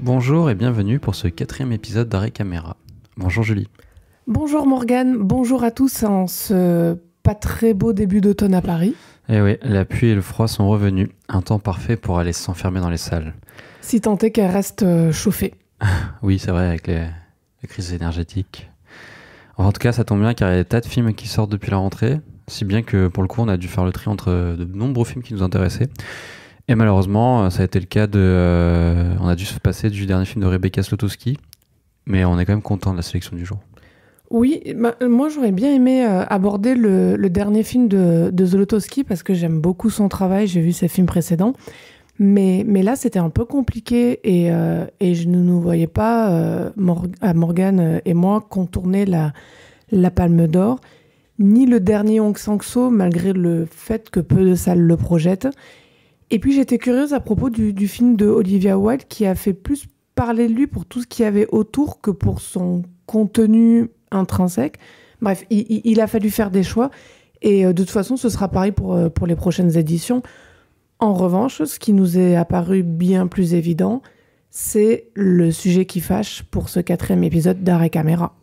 Bonjour et bienvenue pour ce 4e épisode d'Arrêt Caméra. Bonjour Julie. Bonjour Morgane, bonjour à tous en ce pas très beau début d'automne à Paris. Eh oui, la pluie et le froid sont revenus, un temps parfait pour aller s'enfermer dans les salles. Si tant est qu'elle reste chauffée. Oui, c'est vrai, avec les crises énergétiques. En tout cas, ça tombe bien car il y a des tas de films qui sortent depuis la rentrée, si bien que pour le coup, on a dû faire le tri entre de nombreux films qui nous intéressaient. Et malheureusement, ça a été le cas on a dû se passer du dernier film de Rebecca Slotowski, mais on est quand même content de la sélection du jour. Oui, moi j'aurais bien aimé aborder le dernier film de Zlotowski parce que j'aime beaucoup son travail, j'ai vu ses films précédents. Mais là, c'était un peu compliqué et je ne nous voyais pas, Morgane et moi, contourner la Palme d'Or, ni le dernier Hong Sang-soo, malgré le fait que peu de salles le projettent. Et puis j'étais curieuse à propos du film de Olivia Wilde qui a fait plus parler de lui pour tout ce qu'il y avait autour que pour son contenu intrinsèque. Bref, il a fallu faire des choix et de toute façon ce sera pareil pour les prochaines éditions. En revanche, ce qui nous est apparu bien plus évident, c'est le sujet qui fâche pour ce 4e épisode d'Arrêt Caméra.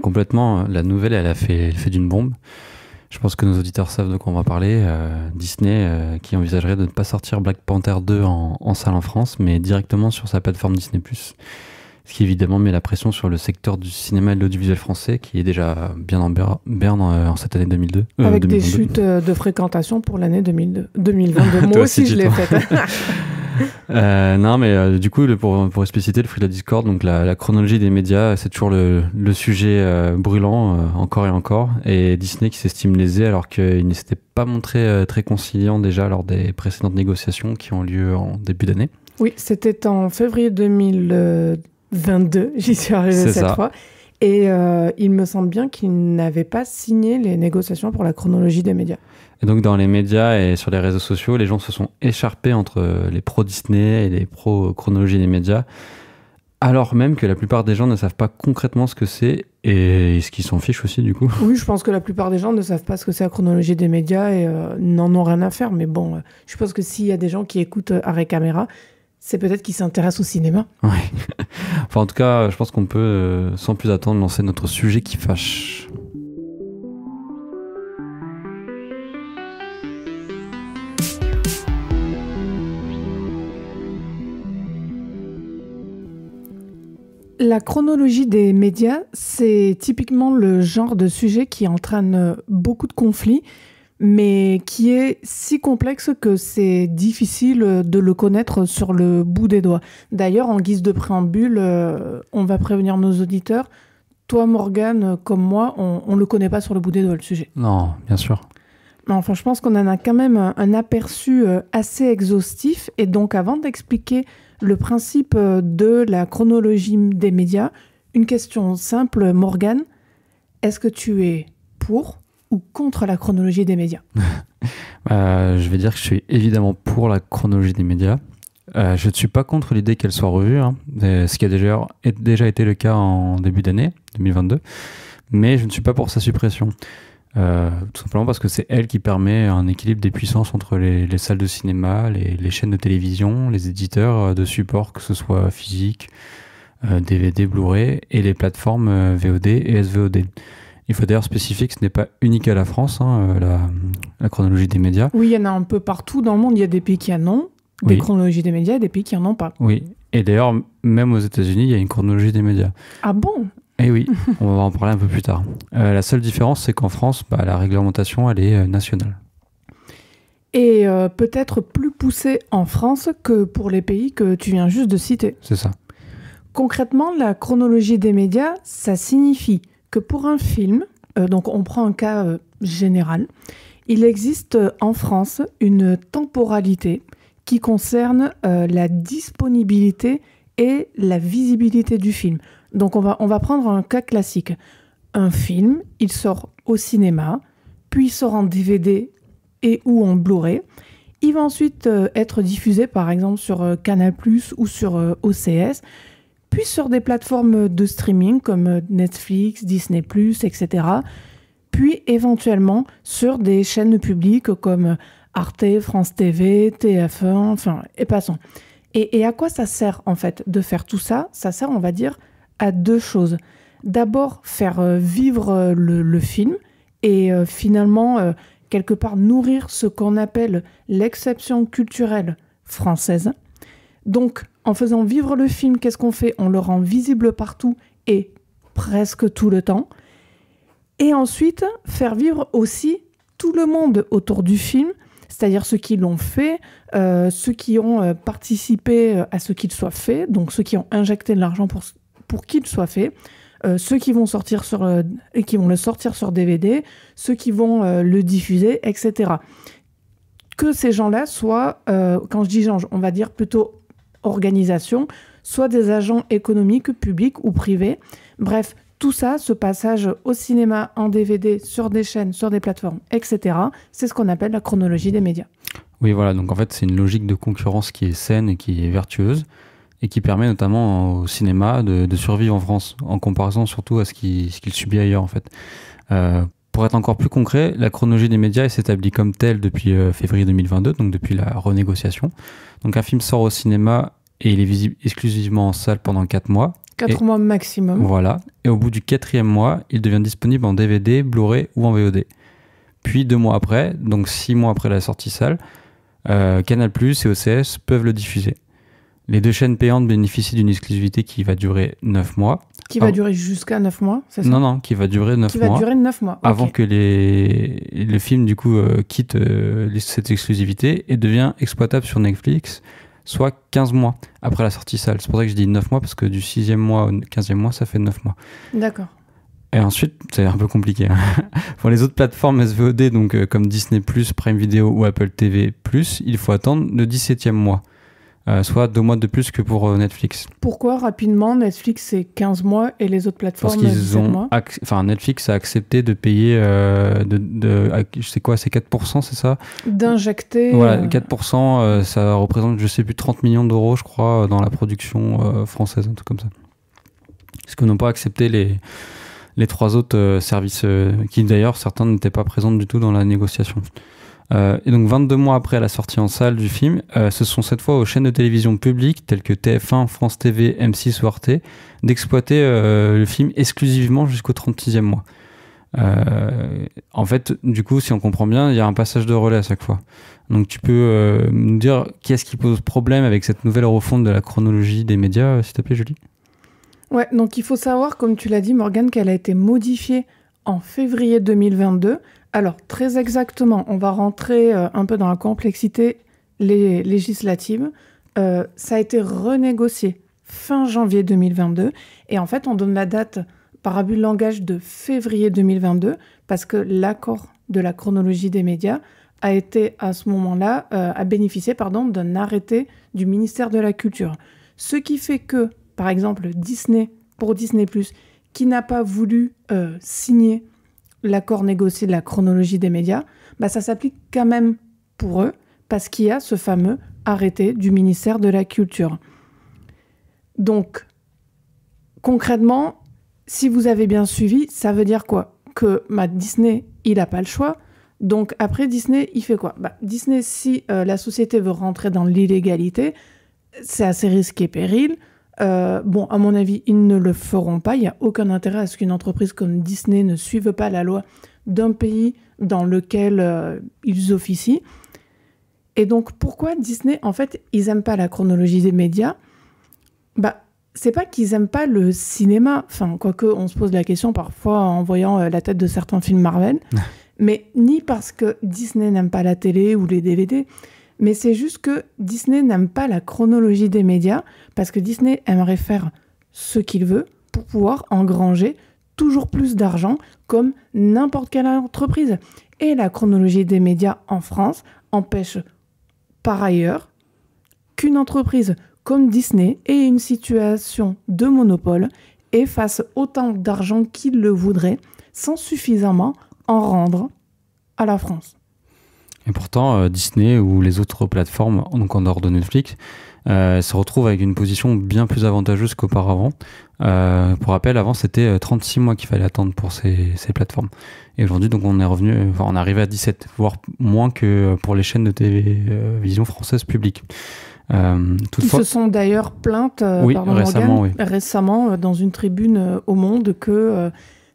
Complètement, la nouvelle elle a fait l'effet d'une bombe. Je pense que nos auditeurs savent de quoi on va parler. Disney qui envisagerait de ne pas sortir Black Panther 2 en salle en France, mais directement sur sa plateforme Disney+. Ce qui évidemment met la pression sur le secteur du cinéma et de l'audiovisuel français, qui est déjà bien en berne en cette année 2002. Avec 2022. des chutes de fréquentation pour l'année 2022. Moi aussi, je l'ai faite. Non, mais du coup, pour expliciter le Free Discord, donc la chronologie des médias, c'est toujours le sujet brûlant, encore et encore. Et Disney qui s'estime lésé alors qu'il ne s'était pas montré très conciliant déjà lors des précédentes négociations qui ont lieu en début d'année. Oui, c'était en février 2022, j'y suis arrivée cette fois. Et il me semble bien qu'il n'avait pas signé les négociations pour la chronologie des médias. Et donc dans les médias et sur les réseaux sociaux, les gens se sont écharpés entre les pro-Disney et les pro-chronologie des médias, alors même que la plupart des gens ne savent pas concrètement ce que c'est et ce qu'ils s'en fichent aussi du coup. Oui, je pense que la plupart des gens ne savent pas ce que c'est la chronologie des médias et n'en ont rien à faire. Mais bon, je pense que s'il y a des gens qui écoutent Arrêt Caméra, c'est peut-être qu'ils s'intéressent au cinéma. Ouais. Enfin, en tout cas, je pense qu'on peut, sans plus attendre, lancer notre sujet qui fâche. La chronologie des médias, c'est typiquement le genre de sujet qui entraîne beaucoup de conflits, mais qui est si complexe que c'est difficile de le connaître sur le bout des doigts. D'ailleurs, en guise de préambule, on va prévenir nos auditeurs. Toi, Morgane, comme moi, on ne le connaît pas sur le bout des doigts, le sujet. Non, bien sûr. Mais enfin, je pense qu'on en a quand même un aperçu assez exhaustif. Et donc, avant d'expliquer le principe de la chronologie des médias, une question simple, Morgane. Est-ce que tu es pour ou contre la chronologie des médias ? Je vais dire que je suis évidemment pour la chronologie des médias. Je ne suis pas contre l'idée qu'elle soit revue, ce qui a déjà été le cas en début d'année 2022, mais je ne suis pas pour sa suppression. Tout simplement parce que c'est elle qui permet un équilibre des puissances entre les salles de cinéma, les chaînes de télévision, les éditeurs de support, que ce soit physique, DVD, Blu-ray, et les plateformes VOD et SVOD. Il faut d'ailleurs spécifier que ce n'est pas unique à la France, la chronologie des médias. Oui, il y en a un peu partout dans le monde. Il y a des pays qui en ont des chronologies des médias et des pays qui en ont pas. Oui, et d'ailleurs, même aux États-Unis, il y a une chronologie des médias. Ah bon ? Eh oui, on va en parler un peu plus tard. La seule différence, c'est qu'en France, la réglementation, elle est nationale. Et peut-être plus poussée en France que pour les pays que tu viens juste de citer. C'est ça. Concrètement, la chronologie des médias, ça signifie que pour un film, donc on prend un cas général, Il existe en France une temporalité qui concerne la disponibilité et la visibilité du film. Donc on va prendre un cas classique. Un film, il sort au cinéma, puis il sort en DVD et ou en Blu-ray. Il va ensuite être diffusé par exemple sur Canal+ ou sur OCS, puis sur des plateformes de streaming comme Netflix, Disney+, etc. Puis éventuellement sur des chaînes publiques comme Arte, France TV, TF1, enfin, et passons. Et à quoi ça sert, en fait, de faire tout ça? Ça sert, on va dire, à deux choses. D'abord, faire vivre le film et finalement, quelque part, nourrir ce qu'on appelle l'exception culturelle française. Donc, en faisant vivre le film, qu'est-ce qu'on fait? On le rend visible partout et presque tout le temps. Et ensuite, faire vivre aussi tout le monde autour du film, c'est-à-dire ceux qui l'ont fait, ceux qui ont participé à ce qu'il soit fait, donc ceux qui ont injecté de l'argent pour qu'il soit fait, ceux qui vont qui vont le sortir sur DVD, ceux qui vont le diffuser, etc. Que ces gens-là soient, quand je dis gens, on va dire plutôt organisation, soit des agents économiques, publics ou privés. Bref, tout ça, ce passage au cinéma, en DVD, sur des chaînes, sur des plateformes, etc., c'est ce qu'on appelle la chronologie des médias. Oui, voilà, donc en fait, c'est une logique de concurrence qui est saine et qui est vertueuse et qui permet notamment au cinéma de survivre en France, en comparaison surtout à ce qu'il subit ailleurs, en fait. Pour être encore plus concret, la chronologie des médias s'établit comme telle depuis février 2022, donc depuis la renégociation. Donc un film sort au cinéma et il est visible exclusivement en salle pendant 4 mois. 4 mois maximum. Voilà. Et au bout du 4e mois, il devient disponible en DVD, Blu-ray ou en VOD. Puis 2 mois après, donc 6 mois après la sortie salle, Canal+ et OCS peuvent le diffuser. Les 2 chaînes payantes bénéficient d'une exclusivité qui va durer 9 mois. Qui va durer jusqu'à 9 mois, c'est ça? Non, qui va durer 9 mois. Qui va durer 9 mois. Avant que le film, du coup, quitte cette exclusivité et devient exploitable sur Netflix, soit 15 mois après la sortie salle. C'est pour ça que je dis 9 mois, parce que du 6e mois au 15e mois, ça fait 9 mois. D'accord. Et ensuite, c'est un peu compliqué. Pour les autres plateformes SVOD, donc comme Disney+, Prime Video ou Apple TV+, il faut attendre le 17e mois. Soit 2 mois de plus que pour Netflix. Pourquoi, rapidement, Netflix c'est 15 mois et les autres plateformes 17 mois? Netflix a accepté de payer, je sais quoi, c'est 4%, c'est ça? D'injecter... Voilà, 4%, ça représente, je sais plus, 30 millions d'euros, je crois, dans la production française, un truc comme ça. Parce que n'ont pas accepté les 3 autres services, qui d'ailleurs, certains n'étaient pas présents du tout dans la négociation. Et donc 22 mois après la sortie en salle du film, ce sont cette fois aux chaînes de télévision publiques telles que TF1, France TV, M6 ou Arte d'exploiter le film exclusivement jusqu'au 36e mois. En fait, du coup, si on comprend bien, il y a un passage de relais à chaque fois. Donc tu peux nous dire qu'est-ce qui pose problème avec cette nouvelle refonte de la chronologie des médias, s'il te plaît, Julie? Ouais, donc il faut savoir, comme tu l'as dit, Morgane, qu'elle a été modifiée en février 2022. Alors, très exactement, on va rentrer un peu dans la complexité législative. Ça a été renégocié fin janvier 2022. Et en fait, on donne la date par abus de langage de février 2022 parce que l'accord de la chronologie des médias a été, à ce moment-là, a bénéficié d'un arrêté du ministère de la Culture. Ce qui fait que, par exemple, Disney, pour Disney+, qui n'a pas voulu signer l'accord négocié de la chronologie des médias, ça s'applique quand même pour eux, parce qu'il y a ce fameux arrêté du ministère de la Culture. Donc, concrètement, si vous avez bien suivi, ça veut dire quoi? Que Disney, il n'a pas le choix. Donc, après, Disney, il fait quoi? Disney, si la société veut rentrer dans l'illégalité, c'est assez risqué péril. À mon avis, ils ne le feront pas. Il n'y a aucun intérêt à ce qu'une entreprise comme Disney ne suive pas la loi d'un pays dans lequel ils officient. Et donc, pourquoi Disney, en fait, ils n'aiment pas la chronologie des médias? C'est pas qu'ils n'aiment pas le cinéma. Enfin, quoique, on se pose la question parfois en voyant la tête de certains films Marvel. Mais ni parce que Disney n'aime pas la télé ou les DVD, mais c'est juste que Disney n'aime pas la chronologie des médias parce que Disney aimerait faire ce qu'il veut pour pouvoir engranger toujours plus d'argent, comme n'importe quelle entreprise. Et la chronologie des médias en France empêche par ailleurs qu'une entreprise comme Disney ait une situation de monopole et fasse autant d'argent qu'il le voudrait sans suffisamment en rendre à la France. Et pourtant, Disney ou les autres plateformes, donc en dehors de Netflix, se retrouvent avec une position bien plus avantageuse qu'auparavant. Pour rappel, avant, c'était 36 mois qu'il fallait attendre pour ces plateformes. Et aujourd'hui, donc, on est arrivé à 17, voire moins que pour les chaînes de télévision françaises publiques. Toutefois, ils se sont d'ailleurs plaintes récemment dans une tribune au Monde que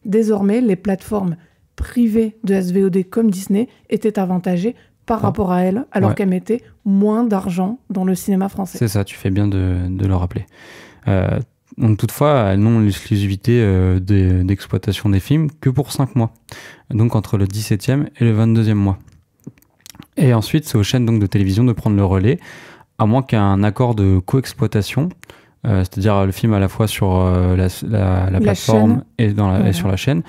désormais les plateformes privées de SVOD comme Disney étaient avantagées par rapport à elles, alors qu'elles mettaient moins d'argent dans le cinéma français. C'est ça, tu fais bien de le rappeler. Donc toutefois, elles n'ont l'exclusivité d'exploitation des films que pour 5 mois, donc entre le 17e et le 22e mois. Et ensuite, c'est aux chaînes donc, de télévision de prendre le relais, à moins qu'un accord de coexploitation, c'est-à-dire le film à la fois sur la plateforme et sur la chaîne,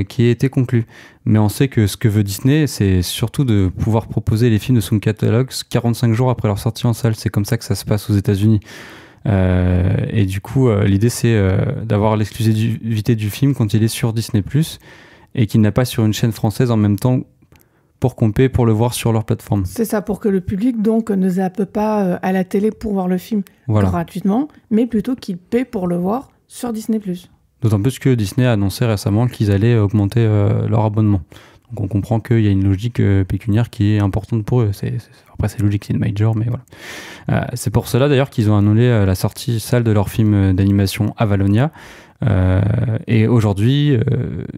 qui ait été conclu. Mais on sait que ce que veut Disney, c'est surtout de pouvoir proposer les films de son catalogue 45 jours après leur sortie en salle. C'est comme ça que ça se passe aux États-Unis. Et du coup, l'idée, c'est d'avoir l'exclusivité du film quand il est sur Disney+, et qu'il n'a pas sur une chaîne française en même temps pour qu'on paie pour le voir sur leur plateforme. C'est ça, pour que le public donc ne zappe pas à la télé pour voir le film gratuitement, mais plutôt qu'il paie pour le voir sur Disney+. D'autant plus que Disney a annoncé récemment qu'ils allaient augmenter leur abonnement. Donc on comprend qu'il y a une logique pécuniaire qui est importante pour eux. Après c'est logique, c'est une major, mais voilà. C'est pour cela d'ailleurs qu'ils ont annulé la sortie salle de leur film d'animation Avalonia. Et aujourd'hui,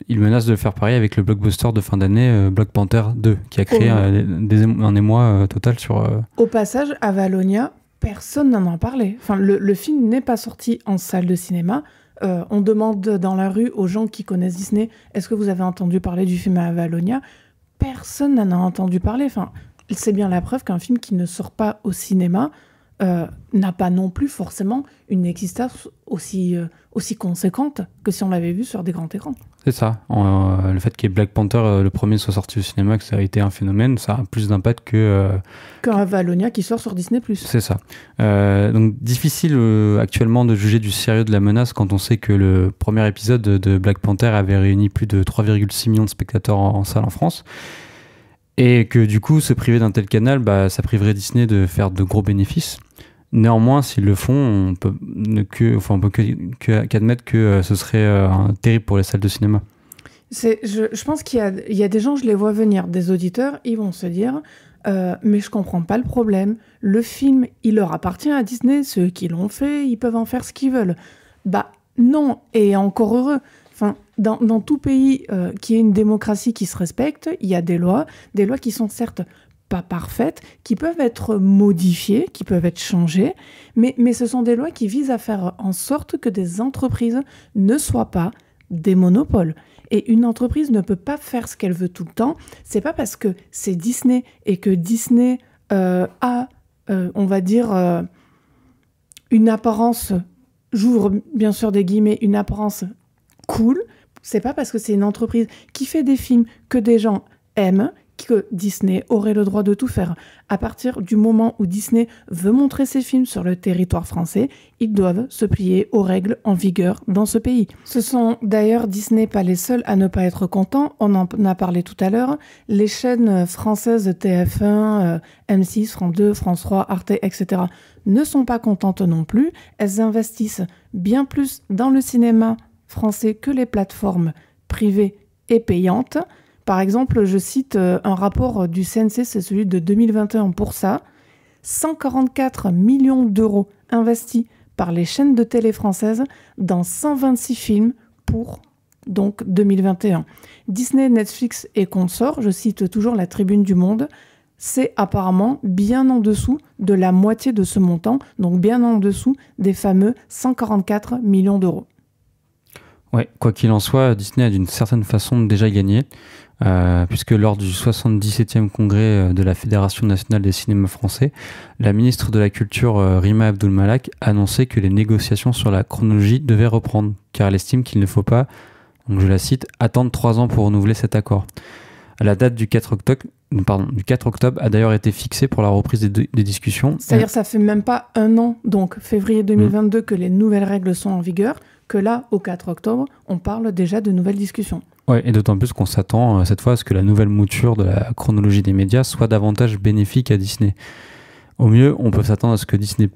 ils menacent de faire pareil avec le blockbuster de fin d'année Black Panther 2, qui a créé un émoi total sur... Au passage, Avalonia, personne n'en a parlé. Enfin, le film n'est pas sorti en salle de cinéma. On demande dans la rue aux gens qui connaissent Disney, est-ce que vous avez entendu parler du film Avalonia ? Personne n'en a entendu parler. Enfin, c'est bien la preuve qu'un film qui ne sort pas au cinéma n'a pas non plus forcément une existence aussi conséquente que si on l'avait vu sur des grands écrans. C'est ça. Le fait que Black Panther, le premier, soit sorti au cinéma, que ça a été un phénomène, ça a plus d'impact qu'un Avalonia qui sort sur Disney+. C'est ça. Donc difficile actuellement de juger du sérieux de la menace quand on sait que le premier épisode de Black Panther avait réuni plus de 3,6 millions de spectateurs en salle en France. Et que du coup, se priver d'un tel canal, ça priverait Disney de faire de gros bénéfices. Néanmoins, s'ils le font, on peut qu'admettre que ce serait terrible pour les salles de cinéma. Je pense qu'il y a des gens, je les vois venir, des auditeurs, ils vont se dire mais je comprends pas le problème. Le film, il leur appartient à Disney, ceux qui l'ont fait, ils peuvent en faire ce qu'ils veulent. Non, et encore heureux. Enfin, dans tout pays qui ait une démocratie qui se respecte, il y a des lois qui sont certes pas parfaites, qui peuvent être modifiées, qui peuvent être changées, mais ce sont des lois qui visent à faire en sorte que des entreprises ne soient pas des monopoles. Et une entreprise ne peut pas faire ce qu'elle veut tout le temps. C'est pas parce que c'est Disney et que Disney a, on va dire, une apparence, j'ouvre bien sûr des guillemets, une apparence cool. C'est pas parce que c'est une entreprise qui fait des films que des gens aiment que Disney aurait le droit de tout faire. À partir du moment où Disney veut montrer ses films sur le territoire français, ils doivent se plier aux règles en vigueur dans ce pays. Ce sont d'ailleurs Disney pas les seuls à ne pas être contents. On en a parlé tout à l'heure. Les chaînes françaises TF1, M6, France 2, France 3, Arte, etc. ne sont pas contentes non plus. Elles investissent bien plus dans le cinéma français que les plateformes privées et payantes. Par exemple, je cite un rapport du CNC, c'est celui de 2021 pour ça. 144 millions d'euros investis par les chaînes de télé françaises dans 126 films pour donc 2021. Disney, Netflix et consorts, je cite toujours la Tribune du Monde, c'est apparemment bien en dessous de la moitié de ce montant, donc bien en dessous des fameux 144 millions d'euros. Ouais, quoi qu'il en soit, Disney a d'une certaine façon déjà gagné, puisque lors du 77e congrès de la Fédération nationale des cinémas français, la ministre de la Culture, Rima Abdul-Malak, annonçait que les négociations sur la chronologie devaient reprendre, car elle estime qu'il ne faut pas Donc je la cite, « Attendre 3 ans pour renouveler cet accord ». La date du 4 octobre a d'ailleurs été fixée pour la reprise des discussions. C'est-à-dire ça fait même pas un an, donc février 2022, que les nouvelles règles sont en vigueur, que là, au 4 octobre, on parle déjà de nouvelles discussions. Ouais, et d'autant plus qu'on s'attend cette fois à ce que la nouvelle mouture de la chronologie des médias soit davantage bénéfique à Disney. Au mieux, on peut s'attendre à ce que Disney+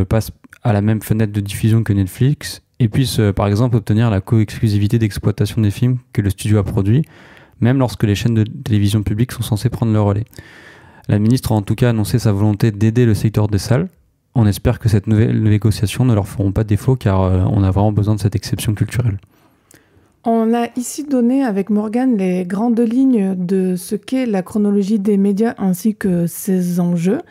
passe à la même fenêtre de diffusion que Netflix et puisse par exemple obtenir la co-exclusivité d'exploitation des films que le studio a produits, même lorsque les chaînes de télévision publiques sont censées prendre le relais. La ministre a en tout cas annoncé sa volonté d'aider le secteur des salles. On espère que cette nouvelle négociation ne leur feront pas défaut car on a vraiment besoin de cette exception culturelle. On a ici donné avec Morgane les grandes lignes de ce qu'est la chronologie des médias ainsi que ses enjeux,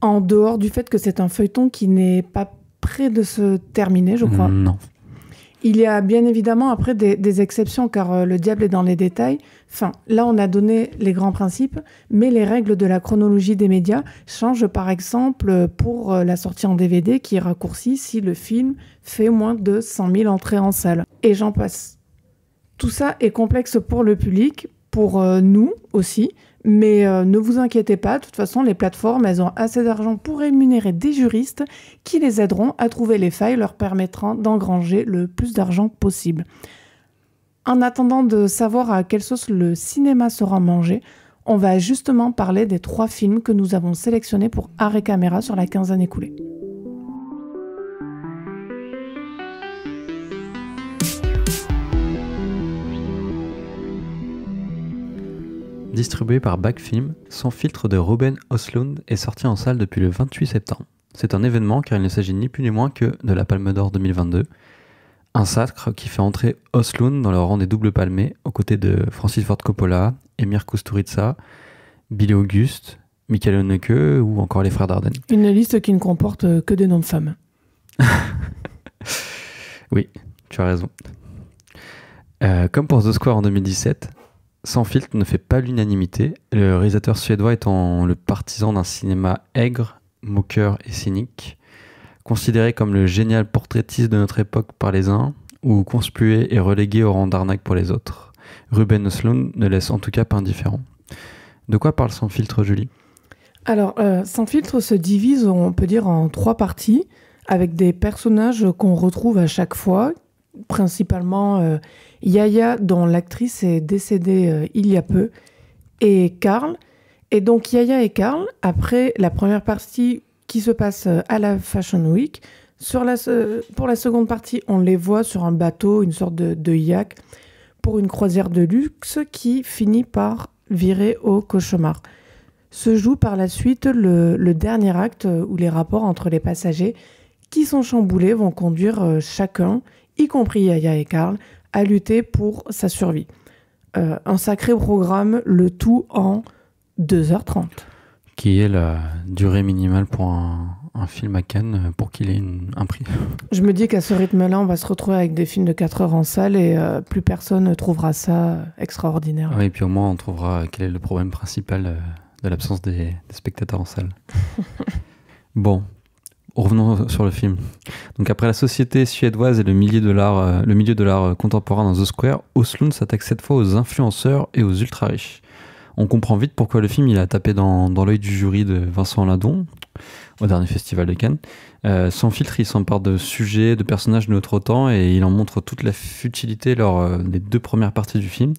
en dehors du fait que c'est un feuilleton qui n'est pas près de se terminer, je crois. Non. Il y a bien évidemment après des exceptions car le diable est dans les détails. Enfin, là on a donné les grands principes, mais les règles de la chronologie des médias changent par exemple pour la sortie en DVD qui est raccourcie si le film fait moins de 100 000 entrées en salle. Et j'en passe. Tout ça est complexe pour le public, pour nous aussi, mais ne vous inquiétez pas, de toute façon les plateformes elles ont assez d'argent pour rémunérer des juristes qui les aideront à trouver les failles leur permettant d'engranger le plus d'argent possible. En attendant de savoir à quelle sauce le cinéma sera mangé, on va justement parler des 3 films que nous avons sélectionnés pour Arrêt Caméra sur la quinzaine écoulée. Distribué par Backfilm, Sans filtre de Ruben Östlund est sorti en salle depuis le 28 septembre. C'est un événement car il ne s'agit ni plus ni moins que de la Palme d'Or 2022. Un sacre qui fait entrer Östlund dans le rang des doubles palmés aux côtés de Francis Ford Coppola, Emir Kusturica, Billy Auguste, Michael Haneke ou encore les frères Dardenne. Une liste qui ne comporte que des noms de femmes. Oui, tu as raison. Comme pour The Square en 2017, Sans filtre ne fait pas l'unanimité, le réalisateur suédois étant le partisan d'un cinéma aigre, moqueur et cynique, considéré comme le génial portraitiste de notre époque par les uns, ou conspué et relégué au rang d'arnaque pour les autres. Ruben Östlund ne laisse en tout cas pas indifférent. De quoi parle Sans filtre, Julie ? Alors, Sans filtre se divise, on peut dire, en 3 parties, avec des personnages qu'on retrouve à chaque fois, principalement Yaya, dont l'actrice est décédée il y a peu, et Karl. Et donc Yaya et Karl, après la première partie qui se passe à la Fashion Week, pour la seconde partie, on les voit sur un bateau, une sorte de yacht, pour une croisière de luxe qui finit par virer au cauchemar. Se joue par la suite le dernier acte où les rapports entre les passagers qui sont chamboulés vont conduire chacun, y compris Yaya et Karl, à lutter pour sa survie. Un sacré programme, le tout en 2h30. Qui est la durée minimale pour un film à Cannes pour qu'il ait un prix. Je me dis qu'à ce rythme-là, on va se retrouver avec des films de 4 heures en salle et plus personne ne trouvera ça extraordinaire. Oui, et puis au moins on trouvera quel est le problème principal de l'absence des spectateurs en salle. Bon, revenons sur le film. Donc après la société suédoise et le milieu de l'art contemporain dans The Square, Östlund s'attaque cette fois aux influenceurs et aux ultra-riches. On comprend vite pourquoi le film il a tapé dans l'œil du jury de Vincent Lindon au dernier festival de Cannes. Sans filtre, il s'empare de sujets, de personnages de notre temps et il en montre toute la futilité lors des 2 premières parties du film.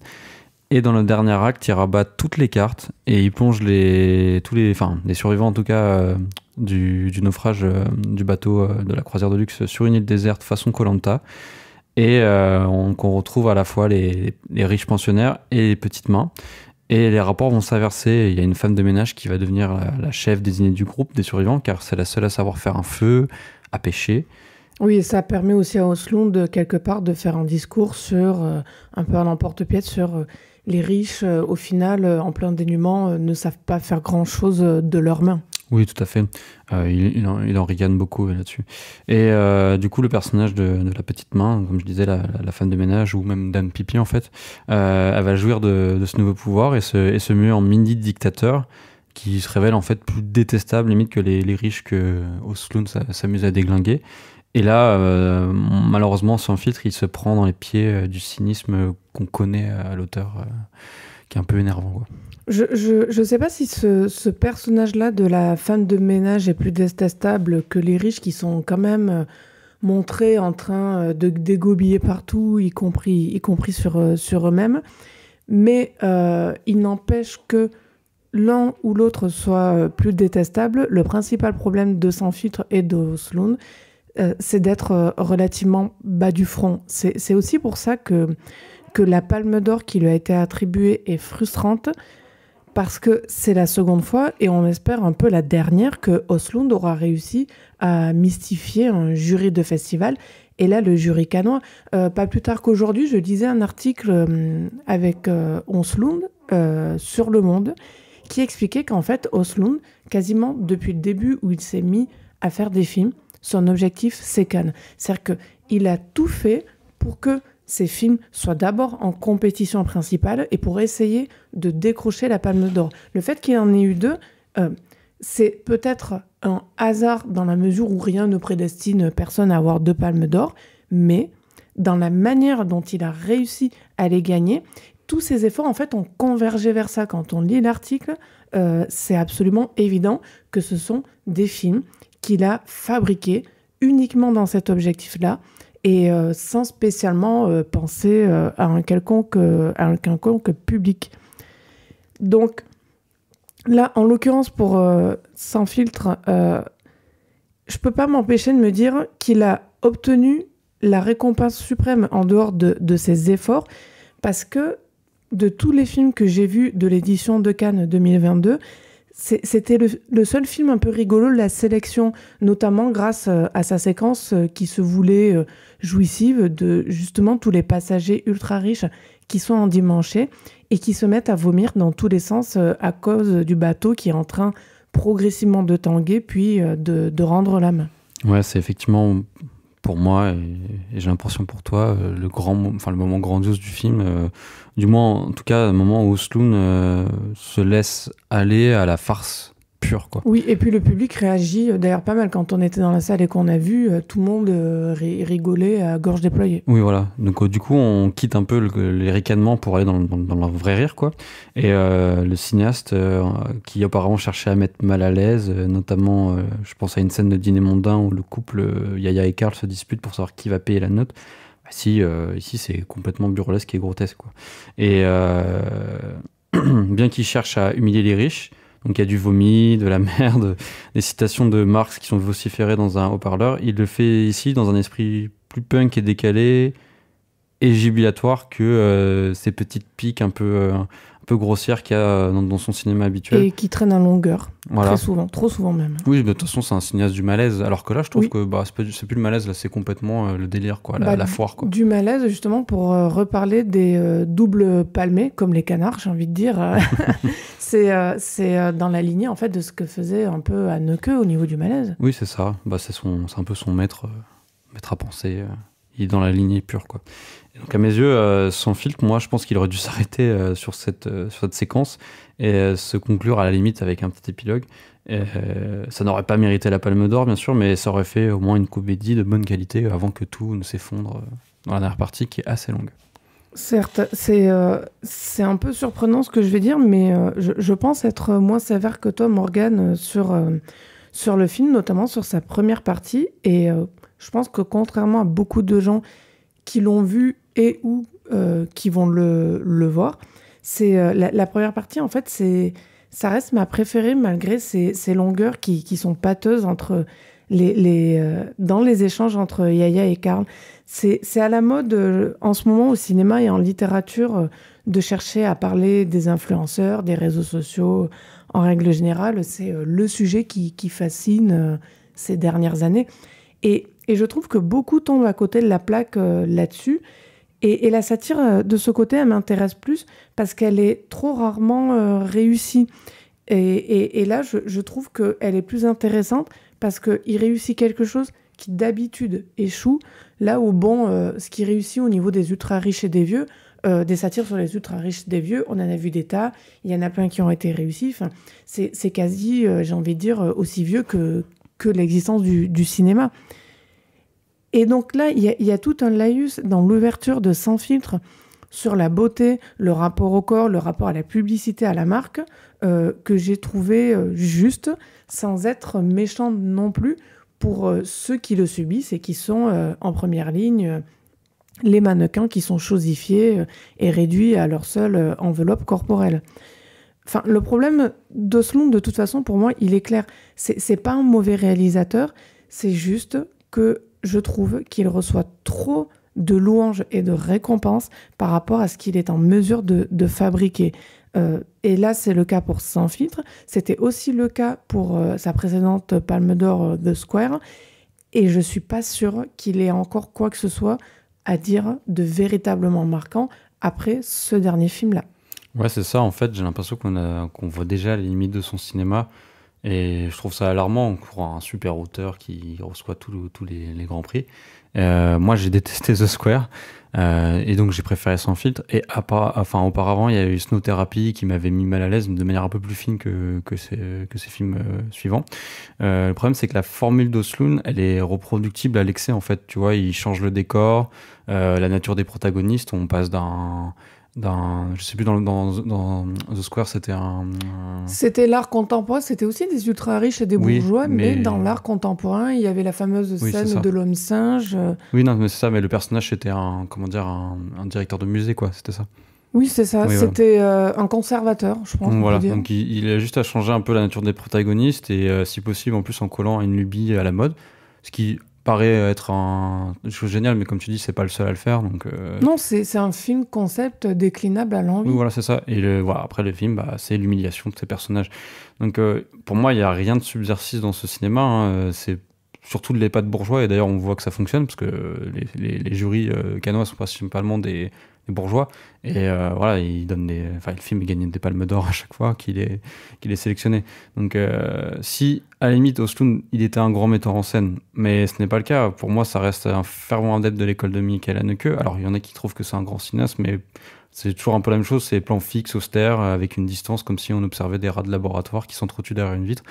Et dans le dernier acte, il rabat toutes les cartes et il plonge les survivants en tout cas du naufrage du bateau de la croisière de luxe sur une île déserte façon Koh-Lanta. Et qu'on retrouve à la fois les riches pensionnaires et les petites mains. Et les rapports vont s'inverser. Il y a une femme de ménage qui va devenir la chef désignée du groupe des survivants, car c'est la seule à savoir faire un feu, à pêcher. Oui, et ça permet aussi à Östlund, quelque part, de faire un discours sur, un peu à l'emporte-pièce, sur les riches, au final, en plein dénuement, ne savent pas faire grand-chose de leurs mains. Oui, tout à fait. Il en rigane beaucoup là-dessus. Et du coup, le personnage de la petite main, comme je disais, la femme de ménage, ou même Dame Pipi, en fait, elle va jouir de ce nouveau pouvoir et se mue en mini-dictateur qui se révèle en fait plus détestable, limite, que les riches que Östlund s'amuse à déglinguer. Et là, malheureusement, Sans filtre, il se prend dans les pieds du cynisme qu'on connaît à l'auteur, qui est un peu énervant, quoi. Je sais pas si ce personnage-là de la femme de ménage est plus détestable que les riches qui sont quand même montrés en train de dégobiller partout, y compris sur eux-mêmes. Mais il n'empêche que l'un ou l'autre soit plus détestable. Le principal problème de Sans filtre et d'Östlund, c'est d'être relativement bas du front. C'est aussi pour ça que la Palme d'Or qui lui a été attribuée est frustrante, parce que c'est la seconde fois, et on espère un peu la dernière, que Östlund aura réussi à mystifier un jury de festival. Et là, le jury cannois. Pas plus tard qu'aujourd'hui, je lisais un article avec Östlund sur Le Monde, qui expliquait qu'en fait, Östlund, quasiment depuis le début où il s'est mis à faire des films, son objectif, c'est Cannes. C'est-à-dire qu'il a tout fait pour que ces films soient d'abord en compétition principale et pour essayer de décrocher la Palme d'Or. Le fait qu'il en ait eu deux, c'est peut-être un hasard dans la mesure où rien ne prédestine personne à avoir deux Palmes d'Or, mais dans la manière dont il a réussi à les gagner, tous ces efforts en fait ont convergé vers ça. Quand on lit l'article, c'est absolument évident que ce sont des films qu'il a fabriqués uniquement dans cet objectif-là, et sans spécialement penser à un quelconque public. Donc là, en l'occurrence pour Sans filtre, je peux pas m'empêcher de me dire qu'il a obtenu la récompense suprême en dehors de ses efforts, parce que de tous les films que j'ai vus de l'édition de Cannes 2022, c'était le seul film un peu rigolo de la sélection, notamment grâce à sa séquence qui se voulait jouissive de justement tous les passagers ultra riches qui sont endimanchés et qui se mettent à vomir dans tous les sens à cause du bateau qui est en train progressivement de tanguer puis de rendre la main. Ouais, c'est effectivement pour moi, et j'ai l'impression pour toi, le moment grandiose du film, du moins en tout cas, un moment où Östlund se laisse aller à la farce pure, quoi. Oui, et puis le public réagit d'ailleurs pas mal. Quand on était dans la salle et qu'on a vu, tout le monde rigolait à gorge déployée. Oui, voilà. Donc du coup, on quitte un peu les ricanements pour aller dans le vrai rire, quoi. Et le cinéaste qui apparemment cherchait à mettre mal à l'aise, notamment, je pense à une scène de dîner mondain où le couple Yaya et Karl se disputent pour savoir qui va payer la note. Ici, c'est complètement burlesque et grotesque, quoi. Et bien qu'il cherche à humilier les riches, donc il y a du vomi, de la merde, des citations de Marx qui sont vociférées dans un haut-parleur, il le fait ici dans un esprit plus punk et décalé et jubilatoire que ces petites piques un peu grossières qu'il y a dans son cinéma habituel. Et qui traîne en longueur, voilà. Très souvent, trop souvent même. Oui, de toute façon, c'est un cinéaste du malaise, alors que là, je trouve que c'est plus le malaise, là, c'est complètement le délire, quoi, la foire, quoi. Du malaise, justement, pour reparler des doubles palmés, comme les canards, j'ai envie de dire. C'est dans la lignée, en fait, de ce que faisait un peu Haneke au niveau du malaise. Oui, c'est ça. C'est un peu son maître à penser. Il est dans la lignée pure, quoi. Et donc, à mes yeux, Sans filtre, moi, je pense qu'il aurait dû s'arrêter sur cette séquence et se conclure à la limite avec un petit épilogue. Ça n'aurait pas mérité la Palme d'Or, bien sûr, mais ça aurait fait au moins une comédie de bonne qualité avant que tout ne s'effondre dans la dernière partie qui est assez longue. Certes, c'est un peu surprenant ce que je vais dire, mais je pense être moins sévère que toi, Morgane, sur le film, notamment sur sa première partie. Et je pense que contrairement à beaucoup de gens qui l'ont vu et ou qui vont le voir, c'est la première partie, en fait, ça reste ma préférée malgré ces longueurs qui sont pâteuses entre dans les échanges entre Yaya et Karl. C'est à la mode en ce moment au cinéma et en littérature de chercher à parler des influenceurs, des réseaux sociaux. En règle générale, c'est le sujet qui fascine ces dernières années. Et je trouve que beaucoup tombent à côté de la plaque là-dessus. Et la satire, de ce côté, elle m'intéresse plus parce qu'elle est trop rarement réussie. Et là, je trouve qu'elle est plus intéressante parce qu'il réussit quelque chose qui d'habitude échoue, là où, ce qui réussit au niveau des ultra-riches et des vieux, des satires sur les ultra-riches et des vieux, on en a vu des tas, il y en a plein qui ont été réussis, enfin, c'est quasi, j'ai envie de dire, aussi vieux que l'existence du cinéma. Et donc là, il y a tout un laïus dans l'ouverture de Sans filtre sur la beauté, le rapport au corps, le rapport à la publicité, à la marque, que j'ai trouvé juste, sans être méchante non plus, pour ceux qui le subissent et qui sont en première ligne, les mannequins qui sont chosifiés et réduits à leur seule enveloppe corporelle. Enfin, le problème d'Östlund, de toute façon, pour moi, il est clair. C'est pas un mauvais réalisateur, c'est juste que je trouve qu'il reçoit trop de louanges et de récompenses par rapport à ce qu'il est en mesure de fabriquer. Et là, c'est le cas pour Sans filtre. C'était aussi le cas pour sa précédente Palme d'Or, The Square. Et je suis pas sûre qu'il ait encore quoi que ce soit à dire de véritablement marquant après ce dernier film-là. Ouais, c'est ça. En fait, j'ai l'impression qu'on voit déjà les limites de son cinéma. Et je trouve ça alarmant pour un super auteur qui reçoit tous les grands prix. Moi, j'ai détesté The Square. Et donc, j'ai préféré Sans filtre. Et auparavant, il y a eu Snow Therapy qui m'avait mis mal à l'aise de manière un peu plus fine que ces films suivants. Le problème, c'est que la formule d'Östlund, elle est reproductible à l'excès, en fait. Tu vois, il change le décor, la nature des protagonistes. On passe je sais plus, dans The Square, c'était C'était l'art contemporain, c'était aussi des ultra riches et des bourgeois, mais dans l'art contemporain, il y avait la fameuse scène de l'homme singe. Oui, non, mais c'est ça, mais le personnage, c'était un directeur de musée, quoi, c'était ça. Oui, c'est ça, oui, c'était un conservateur, je pense. Voilà, donc il a juste à changer un peu la nature des protagonistes et si possible, en plus, en collant une lubie à la mode, ce qui paraît être une chose géniale, mais comme tu dis, c'est pas le seul à le faire. Donc, non, c'est un film concept déclinable à l'envie. Oui, voilà, c'est ça. Et voilà, après, le film, c'est l'humiliation de ces personnages. Donc, pour moi, il n'y a rien de subversif dans ce cinéma. Hein. C'est surtout de l'EHPAD bourgeois. Et d'ailleurs, on voit que ça fonctionne, parce que les jurys cannois sont principalement des bourgeois. Et voilà, le film gagne des palmes d'or à chaque fois qu'il est sélectionné. Donc, si, à la limite, Östlund, il était un grand metteur en scène, mais ce n'est pas le cas. Pour moi, ça reste un fervent adepte de l'école de Michael Haneke. Alors, il y en a qui trouvent que c'est un grand cinéaste, mais c'est toujours un peu la même chose. C'est plan fixe, austère, avec une distance, comme si on observait des rats de laboratoire qui s'entretuent derrière une vitre.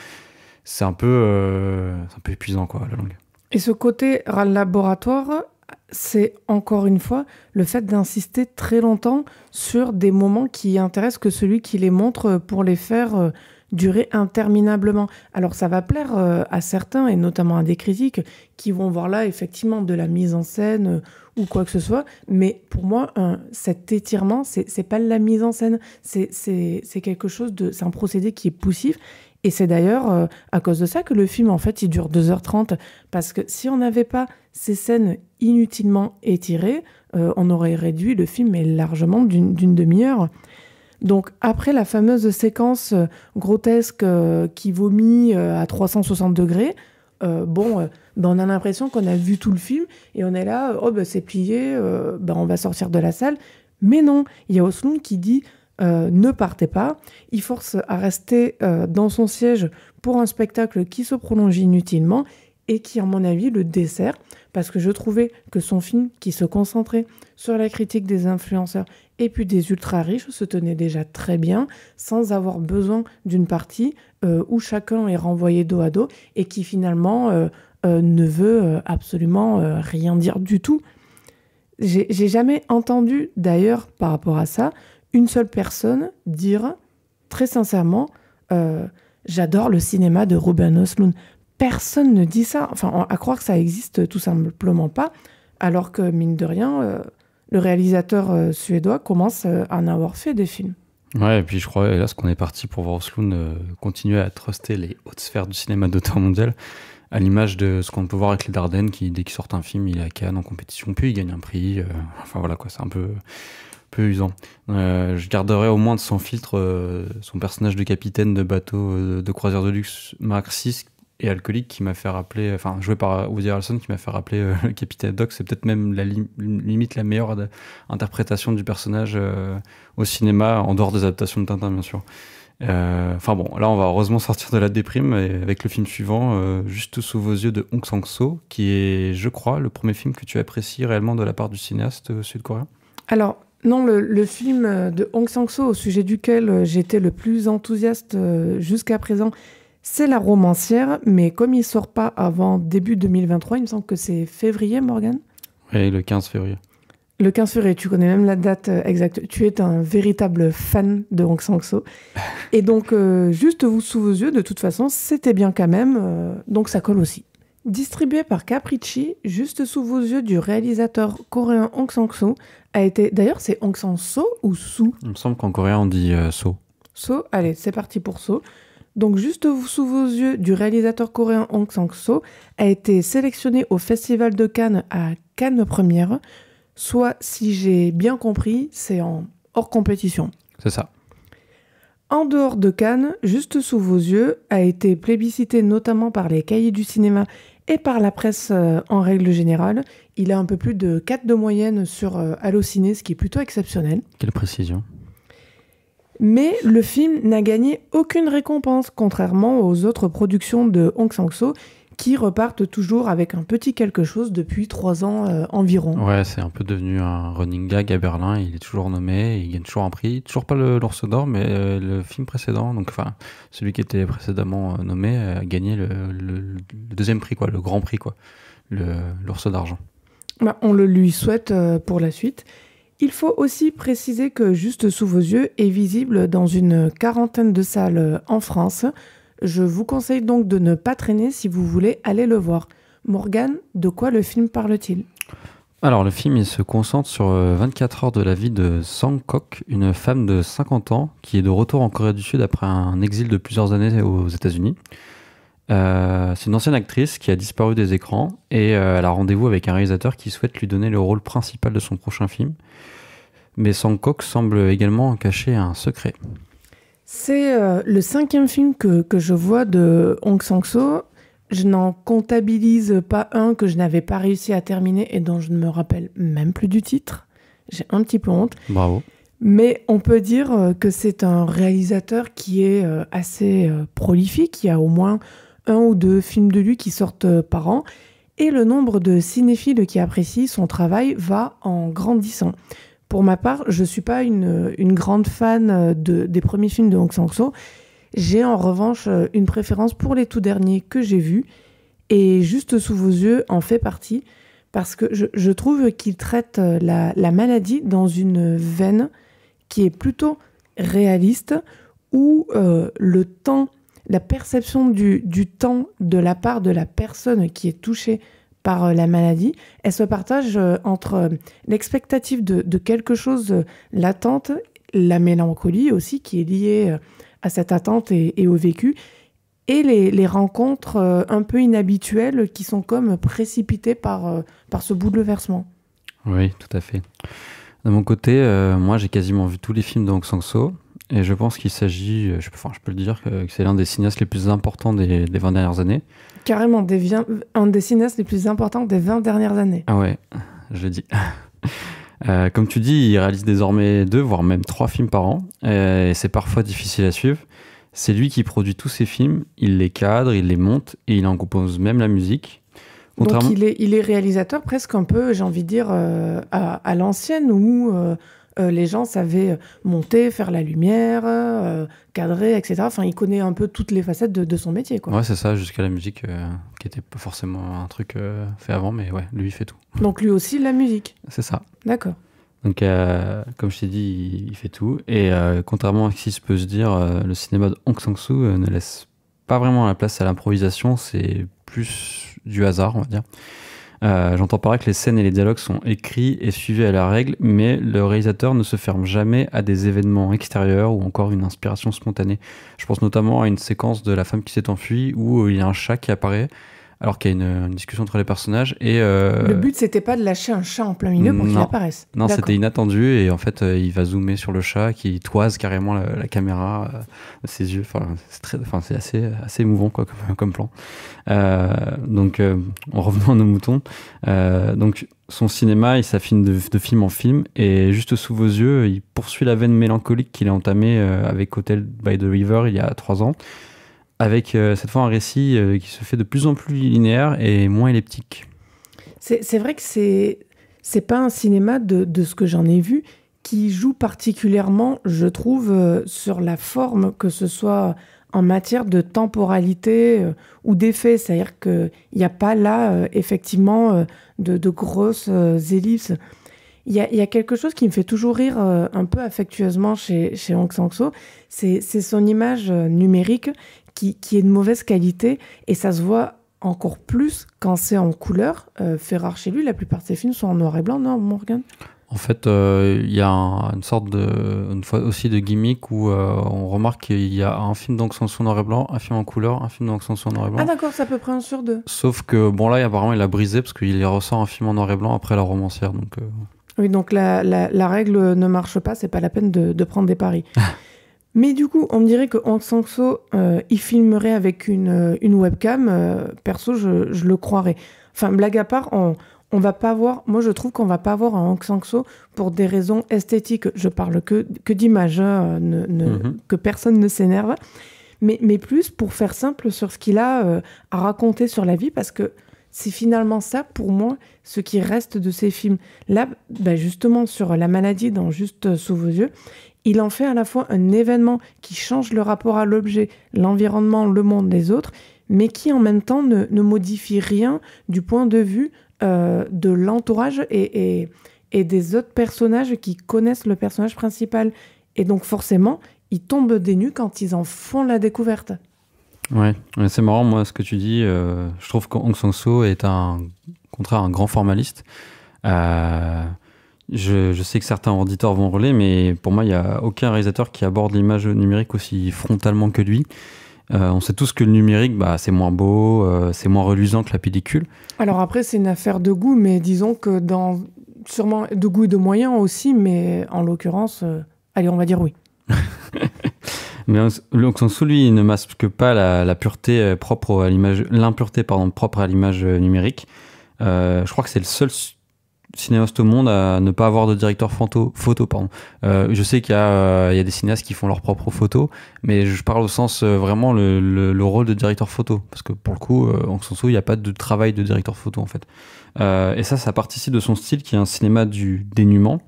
C'est un peu épuisant, quoi, la langue. Et ce côté rat de laboratoire, c'est encore une fois le fait d'insister très longtemps sur des moments qui intéressent que celui qui les montre pour les faire durer interminablement. Alors ça va plaire à certains, et notamment à des critiques, qui vont voir là effectivement de la mise en scène ou quoi que ce soit, mais pour moi, cet étirement, c'est pas de la mise en scène, c'est quelque chose c'est un procédé qui est poussif. Et c'est d'ailleurs à cause de ça que le film, en fait, il dure 2h30. Parce que si on n'avait pas ces scènes inutilement étirées, on aurait réduit le film mais largement d'une demi-heure. Donc après la fameuse séquence grotesque qui vomit à 360 degrés, on a l'impression qu'on a vu tout le film et on est là, c'est plié, on va sortir de la salle. Mais non, il y a Östlund qui dit... ne partez pas, il force à rester dans son siège pour un spectacle qui se prolonge inutilement et qui, à mon avis, le dessert, parce que je trouvais que son film, qui se concentrait sur la critique des influenceurs et puis des ultra-riches, se tenait déjà très bien, sans avoir besoin d'une partie où chacun est renvoyé dos à dos et qui, finalement, ne veut absolument rien dire du tout. J'ai jamais entendu, d'ailleurs, par rapport à ça, une seule personne dire très sincèrement j'adore le cinéma de Ruben Östlund. Personne ne dit ça. Enfin, à croire que ça existe tout simplement pas, alors que, mine de rien, le réalisateur suédois commence à en avoir fait des films. Ouais, et puis je crois, hélas, qu'on est parti pour voir Östlund continuer à truster les hautes sphères du cinéma d'auteur mondial, à l'image de ce qu'on peut voir avec les Dardenne, qui, dès qu'ils sortent un film, il est à Cannes en compétition, puis il gagne un prix. Enfin voilà, quoi, c'est un peu usant. Je garderai au moins de Sans filtre son personnage de capitaine de bateau de croisière de luxe marxiste et alcoolique qui m'a fait rappeler, joué par Woody Harrelson, qui m'a fait rappeler le capitaine Haddock. C'est peut-être même limite la meilleure interprétation du personnage au cinéma, en dehors des adaptations de Tintin, bien sûr. Là on va heureusement sortir de la déprime avec le film suivant, Juste sous vos yeux, de Hong Sang-soo, qui est, je crois, le premier film que tu apprécies réellement de la part du cinéaste sud-coréen. Alors, non, le film de Hong Sang-soo au sujet duquel j'étais le plus enthousiaste jusqu'à présent, C'est La Romancière, mais comme il sort pas avant début 2023, il me semble que c'est février, Morgane. Oui, le 15 février. Le 15 février, tu connais même la date exacte. Tu es un véritable fan de Hong Sang-soo. Et donc, juste sous vos yeux, de toute façon, c'était bien quand même, donc ça colle aussi. Distribué par Capricci, juste sous vos yeux du réalisateur coréen Hong Sang-soo, a été... D'ailleurs, c'est Hong Sang-soo ou Soo? Il me semble qu'en coréen, on dit So. So, allez, c'est parti pour So. Donc, juste sous vos yeux du réalisateur coréen Hong Sang-soo, a été sélectionné au Festival de Cannes à Cannes Première, soit, si j'ai bien compris, c'est en hors compétition. C'est ça. En dehors de Cannes, juste sous vos yeux, a été plébiscité notamment par les cahiers du cinéma et par la presse en règle générale. Il a un peu plus de 4 de moyenne sur Allociné, ce qui est plutôt exceptionnel. Quelle précision. Mais le film n'a gagné aucune récompense, contrairement aux autres productions de Hong Sang-soo, qui repartent toujours avec un petit quelque chose depuis 3 ans environ. Ouais, c'est un peu devenu un running gag à Berlin. Il est toujours nommé, il gagne toujours un prix. Toujours pas l'Ours d'Or, mais le film précédent, donc enfin celui qui était précédemment nommé, a gagné le deuxième prix, quoi, le grand prix, quoi, l'Ours d'Argent. Bah, on le lui souhaite pour la suite. Il faut aussi préciser que Juste sous vos yeux est visible dans une 40aine de salles en France. Je vous conseille donc de ne pas traîner si vous voulez aller le voir. Morgane, de quoi le film parle-t-il ? Alors, le film, il se concentre sur 24 heures de la vie de Sang Kok, une femme de 50 ans qui est de retour en Corée du Sud après un exil de plusieurs années aux États-Unis. C'est une ancienne actrice qui a disparu des écrans et elle a rendez-vous avec un réalisateur qui souhaite lui donner le rôle principal de son prochain film. Mais Sang Kok semble également cacher un secret. C'est le 5e film que je vois de Hong Sang-soo. Je n'en comptabilise pas un que je n'avais pas réussi à terminer et dont je ne me rappelle même plus du titre. J'ai un petit peu honte. Bravo. Mais on peut dire que c'est un réalisateur qui est assez prolifique. Il y a au moins 1 ou 2 films de lui qui sortent par an. Et le nombre de cinéphiles qui apprécient son travail va en grandissant. Pour ma part, je ne suis pas une grande fan des premiers films de Hong Sang-soo. J'ai en revanche une préférence pour les tout derniers que j'ai vus. Et Juste sous vos yeux en fait partie. Parce que je trouve qu'il traite la maladie dans une veine qui est plutôt réaliste, où le temps, la perception du temps de la part de la personne qui est touchée par la maladie, elle se partage entre l'expectative de quelque chose latente, la mélancolie aussi qui est liée à cette attente et au vécu, et les rencontres un peu inhabituelles qui sont comme précipitées par ce bouleversement. Oui, tout à fait. De mon côté, moi j'ai quasiment vu tous les films de Hong Sang-soo et je pense qu'il s'agit, je peux le dire, que c'est l'un des cinéastes les plus importants des 20 dernières années. Carrément, un des cinéastes les plus importants des 20 dernières années. Ah ouais, je le dis. Comme tu dis, il réalise désormais 2, voire même 3 films par an, et c'est parfois difficile à suivre. C'est lui qui produit tous ses films, il les cadre, il les monte, et il en compose même la musique. Donc il est réalisateur presque un peu, j'ai envie de dire, à l'ancienne, où les gens savaient monter, faire la lumière, cadrer, etc. Enfin, il connaît un peu toutes les facettes de son métier, quoi. Ouais, c'est ça, jusqu'à la musique, qui était pas forcément un truc fait avant, mais ouais, lui, il fait tout. Donc lui aussi, la musique. C'est ça. D'accord. Donc, comme je t'ai dit, il fait tout. Et contrairement à ce qui se peut se dire, le cinéma de Hong Sang-soo ne laisse pas vraiment la place à l'improvisation, c'est plus du hasard, on va dire. J'entends par là que les scènes et les dialogues sont écrits et suivis à la règle, mais le réalisateur ne se ferme jamais à des événements extérieurs ou encore une inspiration spontanée. Je pense notamment à une séquence de La femme qui s'est enfuie où il y a un chat qui apparaît alors qu'il y a une discussion entre les personnages. Et le but, c'était pas de lâcher un chat en plein milieu pour qu'il apparaisse. Non, c'était inattendu et en fait, il va zoomer sur le chat qui toise carrément la caméra de ses yeux. C'est assez émouvant quoi, comme plan. Donc, en revenant à nos moutons, donc son cinéma, il s'affine de film en film et juste sous vos yeux, il poursuit la veine mélancolique qu'il a entamée avec Hotel by the River il y a 3 ans. Avec cette fois un récit qui se fait de plus en plus linéaire et moins elliptique. C'est vrai que c'est pas un cinéma de ce que j'en ai vu qui joue particulièrement, je trouve, sur la forme, que ce soit en matière de temporalité ou d'effet. C'est-à-dire qu'il n'y a pas là, effectivement, de grosses ellipses. Il y a quelque chose qui me fait toujours rire un peu affectueusement chez Hong Sang-soo, c'est son image numérique qui est de mauvaise qualité, et ça se voit encore plus quand c'est en couleur. Fait rare chez lui, la plupart de ses films sont en noir et blanc, non, Morgan? En fait, il y a une sorte une fois aussi de gimmick où on remarque qu'il y a un film d'Hong Sang-soo en noir et blanc, un film en couleur, un film d'Hong Sang-soo en noir et blanc. Ah d'accord, c'est à peu près 1 sur 2. Sauf que, bon là, apparemment, il a brisé parce qu'il ressort un film en noir et blanc après La Romancière. Donc, Oui, donc la règle ne marche pas, c'est pas la peine de prendre des paris. Mais du coup, on me dirait que Hong Sang-soo, il filmerait avec une webcam. Perso, je le croirais. Enfin, blague à part, on va pas voir. Moi, je trouve qu'on va pas voir un Hong Sang-soo pour des raisons esthétiques. Je parle que d'image, que personne ne s'énerve. Mais plus pour faire simple sur ce qu'il a à raconter sur la vie, parce que c'est finalement ça, pour moi, ce qui reste de ces films. Là, justement, sur la maladie dans Juste sous vos yeux, il en fait à la fois un événement qui change le rapport à l'objet, l'environnement, le monde, les autres, mais qui en même temps ne modifie rien du point de vue de l'entourage et des autres personnages qui connaissent le personnage principal. Et donc forcément, ils tombent des nues quand ils en font la découverte. Ouais, c'est marrant, moi, ce que tu dis. Je trouve que Hong Sang-soo est au contraire un grand formaliste. Je sais que certains auditeurs vont relayer, mais pour moi, il n'y a aucun réalisateur qui aborde l'image numérique aussi frontalement que lui. On sait tous que le numérique, c'est moins beau, c'est moins reluisant que la pellicule. Alors après, c'est une affaire de goût, mais disons que sûrement de goût et de moyens aussi, mais en l'occurrence, allez, on va dire oui. Mais Hong Sang-soo, lui, il ne masque pas la pureté propre à l'image, l'impureté propre à l'image numérique. Je crois que c'est le seul cinéaste au monde à ne pas avoir de directeur photo. Je sais qu'il y a des cinéastes qui font leurs propres photos, mais je parle au sens vraiment le rôle de directeur photo, parce que pour le coup, Hong Sang-soo, il n'y a pas de travail de directeur photo en fait. Et ça participe de son style qui est un cinéma du dénuement.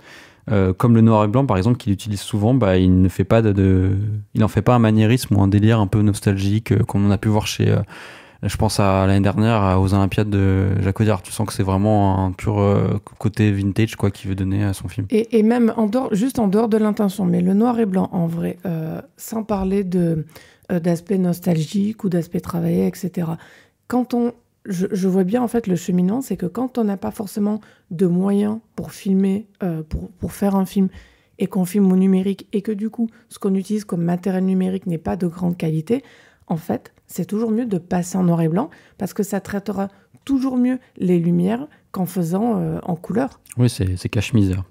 Comme le noir et blanc par exemple qu'il utilise souvent, il ne fait pas il en fait pas un maniérisme ou un délire un peu nostalgique comme on a pu voir chez je pense à l'année dernière aux Olympiades de Jacques Audiard. Tu sens que c'est vraiment un pur côté vintage quoi qu'il veut donner à son film. Et même juste en dehors de l'intention, mais le noir et blanc en vrai, sans parler d'aspect nostalgique ou d'aspect travaillé, etc. Je vois bien en fait le cheminement, c'est que quand on n'a pas forcément de moyens pour filmer, pour faire un film, et qu'on filme au numérique, et que du coup, ce qu'on utilise comme matériel numérique n'est pas de grande qualité, en fait, c'est toujours mieux de passer en noir et blanc, parce que ça traitera toujours mieux les lumières qu'en faisant en couleur. Oui, c'est cache-misère.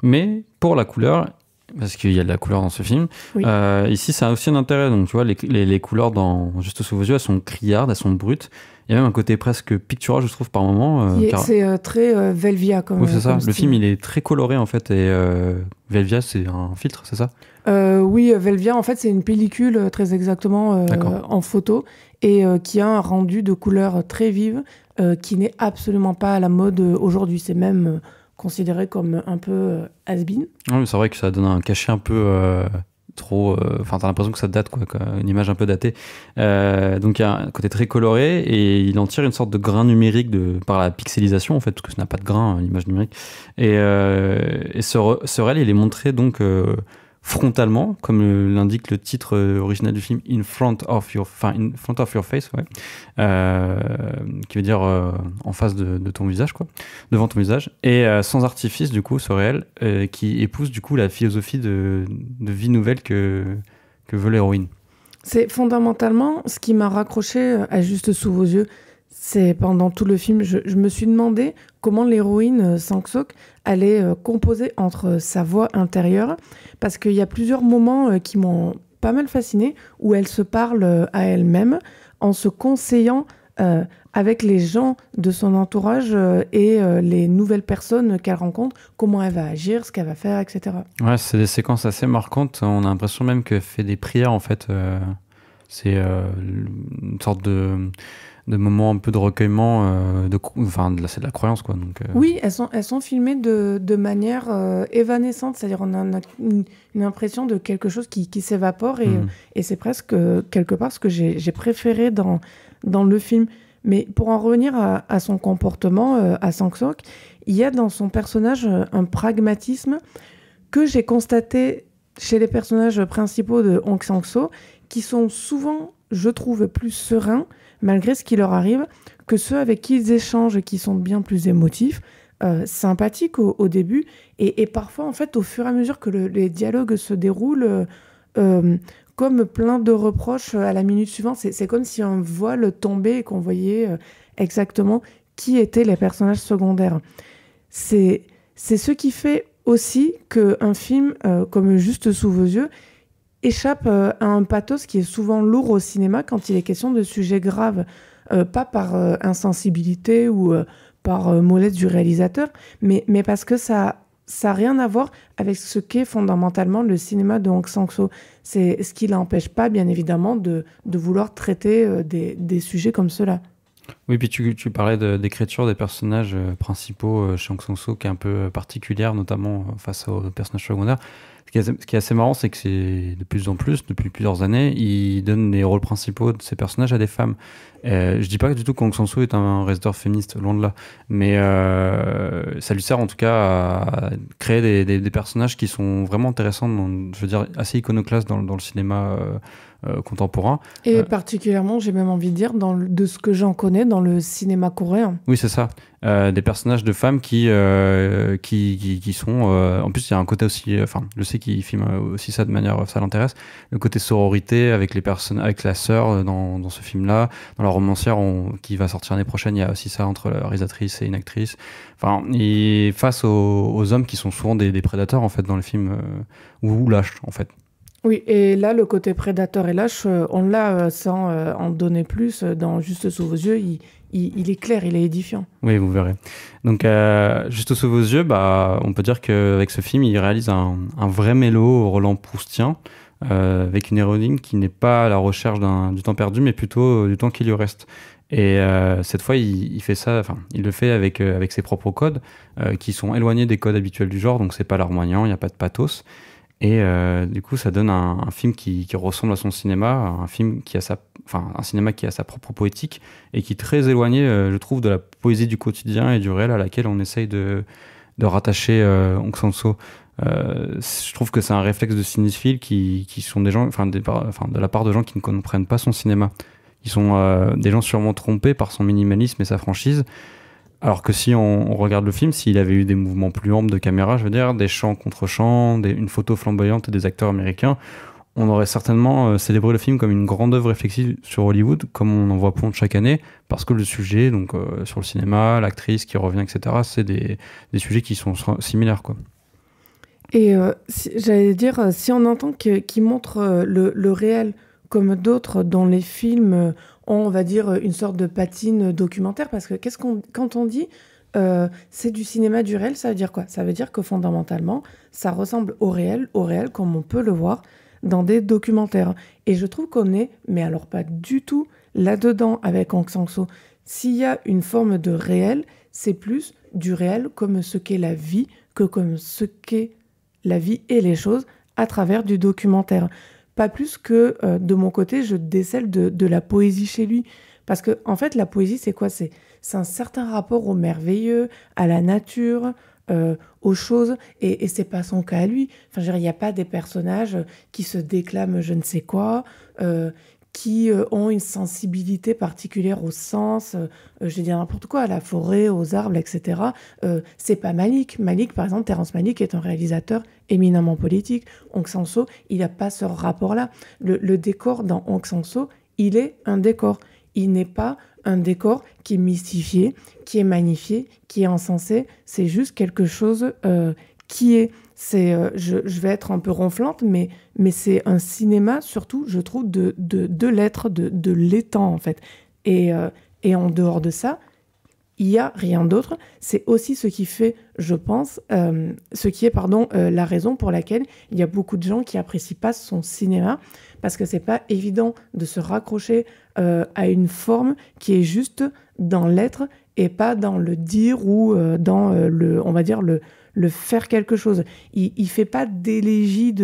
Mais pour la couleur, parce qu'il y a de la couleur dans ce film, oui. Ici, ça a aussi un intérêt. Donc, tu vois, les couleurs dans Juste sous vos yeux, elles sont criardes, elles sont brutes. Il y a même un côté presque pictural, je trouve, par moment. C'est très Velvia comme oui, c'est ça. Comme le film, il est très coloré, en fait. Et Velvia, c'est un filtre, c'est ça Oui, Velvia, en fait, c'est une pellicule, très exactement, en photo, et qui a un rendu de couleurs très vives, qui n'est absolument pas à la mode aujourd'hui. C'est même considéré comme un peu has-been. Oui, c'est vrai que ça donne un cachet un peu... trop, t'as l'impression que ça date quoi, une image un peu datée, donc il y a un côté très coloré et il en tire une sorte de grain numérique par la pixelisation en fait, parce que ça n'a pas de grain l'image numérique, et ce réel il est montré donc frontalement, comme l'indique le titre original du film, in front of your face, ouais. Qui veut dire en face de ton visage, quoi, devant ton visage, et sans artifice, du coup, ce réel, qui épouse, du coup, la philosophie de vie nouvelle que veut l'héroïne. C'est fondamentalement ce qui m'a raccroché à Juste sous vos yeux. C'est pendant tout le film, je me suis demandé comment l'héroïne Sang-soo allait composer entre sa voix intérieure, parce qu'il y a plusieurs moments qui m'ont pas mal fascinée, où elle se parle à elle-même en se conseillant avec les gens de son entourage et les nouvelles personnes qu'elle rencontre, comment elle va agir, ce qu'elle va faire, etc. Ouais, c'est des séquences assez marquantes. On a l'impression même qu'elle fait des prières, en fait. C'est une sorte de moments un peu de recueillement, c'est de la croyance, quoi. Donc, Oui, elles sont filmées de manière évanescente, c'est-à-dire on a une impression de quelque chose qui s'évapore et c'est presque quelque part ce que j'ai préféré dans le film. Mais pour en revenir à son comportement, à Sang-sok, il y a dans son personnage un pragmatisme que j'ai constaté chez les personnages principaux de Hong Sang-soo, qui sont souvent, je trouve, plus sereins, malgré ce qui leur arrive, que ceux avec qui ils échangent, qui sont bien plus émotifs, sympathiques au début, et parfois, en fait, au fur et à mesure que les dialogues se déroulent, comme plein de reproches à la minute suivante, c'est comme si un voile tombait et qu'on voyait exactement qui étaient les personnages secondaires. C'est ce qui fait aussi qu'un film comme Juste sous vos yeux échappe à un pathos qui est souvent lourd au cinéma quand il est question de sujets graves, pas par insensibilité ou par mollesse du réalisateur, mais parce que ça n'a rien à voir avec ce qu'est fondamentalement le cinéma de Hong Sang-soo. C'est ce qui l'empêche pas, bien évidemment, de vouloir traiter des sujets comme ceux-là. Oui, puis tu parlais d'écriture des personnages principaux chez Hong Sang-soo qui est un peu particulière, notamment face aux personnages secondaires. Ce qui est assez marrant, c'est que c'est de plus en plus, depuis plusieurs années, il donne les rôles principaux de ces personnages à des femmes. Je dis pas du tout qu'Hong Sang-soo est un réalisateur féministe, loin de là, mais ça lui sert en tout cas à créer des personnages qui sont vraiment intéressants, je veux dire assez iconoclastes dans le cinéma contemporain. Et particulièrement, j'ai même envie de dire, de ce que j'en connais dans le cinéma coréen. Oui, c'est ça. Des personnages de femmes qui sont... en plus, il y a un côté aussi... je sais qu'il filme aussi ça de manière... Ça l'intéresse. Le côté sororité avec les personnes, avec la sœur dans ce film-là. Dans La romancière, qui va sortir l'année prochaine, il y a aussi ça entre la réalisatrice et une actrice. Enfin, et face aux hommes qui sont souvent des prédateurs, en fait, dans le film, ou lâches, en fait. Oui, et là, le côté prédateur et lâche, on l'a sans en donner plus. Dans Juste sous vos yeux, il est clair, il est édifiant. Oui, vous verrez. Donc, Juste sous vos yeux, on peut dire qu'avec ce film, il réalise un vrai mélo au Roland Proustien, avec une héroïne qui n'est pas à la recherche du temps perdu, mais plutôt du temps qui lui reste. Et cette fois, il fait ça, il le fait avec ses propres codes, qui sont éloignés des codes habituels du genre, donc c'est pas larmoyant, il n'y a pas de pathos. Et du coup, ça donne un film qui ressemble à son cinéma, un cinéma qui a sa propre poétique et qui est très éloigné, je trouve, de la poésie du quotidien et du réel à laquelle on essaye de rattacher Hong Sang-soo. Je trouve que c'est un réflexe de cinéphiles qui sont des gens, de la part de gens qui ne comprennent pas son cinéma. Ils sont des gens sûrement trompés par son minimalisme et sa franchise. Alors que si on regarde le film, s'il avait eu des mouvements plus amples de caméra, je veux dire, des chants contre chants, une photo flamboyante et des acteurs américains, on aurait certainement célébré le film comme une grande œuvre réflexive sur Hollywood, comme on en voit plein chaque année, parce que le sujet, donc sur le cinéma, l'actrice qui revient, etc., c'est des sujets qui sont similaires, quoi. Et j'allais dire, si on entend qu'il montre le réel comme d'autres dont les films ont, on va dire, une sorte de patine documentaire, parce que quand on dit c'est du cinéma du réel, ça veut dire quoi? Ça veut dire que fondamentalement, ça ressemble au réel comme on peut le voir dans des documentaires. Et je trouve qu'on est, mais alors pas du tout, là-dedans avec Hong Sang-soo. S'il y a une forme de réel, c'est plus du réel comme ce qu'est la vie que comme ce qu'est la vie et les choses à travers du documentaire. Pas plus que de mon côté, je décèle de la poésie chez lui. Parce que, en fait, la poésie, c'est quoi? C'est un certain rapport au merveilleux, à la nature, aux choses. Et c'est pas son cas à lui. Enfin, je veux dire, il n'y a pas des personnages qui se déclament je ne sais quoi, qui ont une sensibilité particulière au sens, je vais dire n'importe quoi, à la forêt, aux arbres, etc. C'est pas Malick. Malick, par exemple, Terrence Malick est un réalisateur éminemment politique. Hong Sang-soo, il n'a pas ce rapport-là. Le décor dans Hong Sang-soo, il est un décor. Il n'est pas un décor qui est mystifié, qui est magnifié, qui est encensé. C'est juste quelque chose qui est... je vais être un peu ronflante, mais c'est un cinéma, surtout, je trouve, de l'être, de l'étang, en fait. Et en dehors de ça, il n'y a rien d'autre. C'est aussi ce qui fait, je pense, la raison pour laquelle il y a beaucoup de gens qui n'apprécient pas son cinéma, parce que c'est pas évident de se raccrocher à une forme qui est juste dans l'être et pas dans le dire ou dans on va dire, le faire quelque chose. Il fait pas d'élégie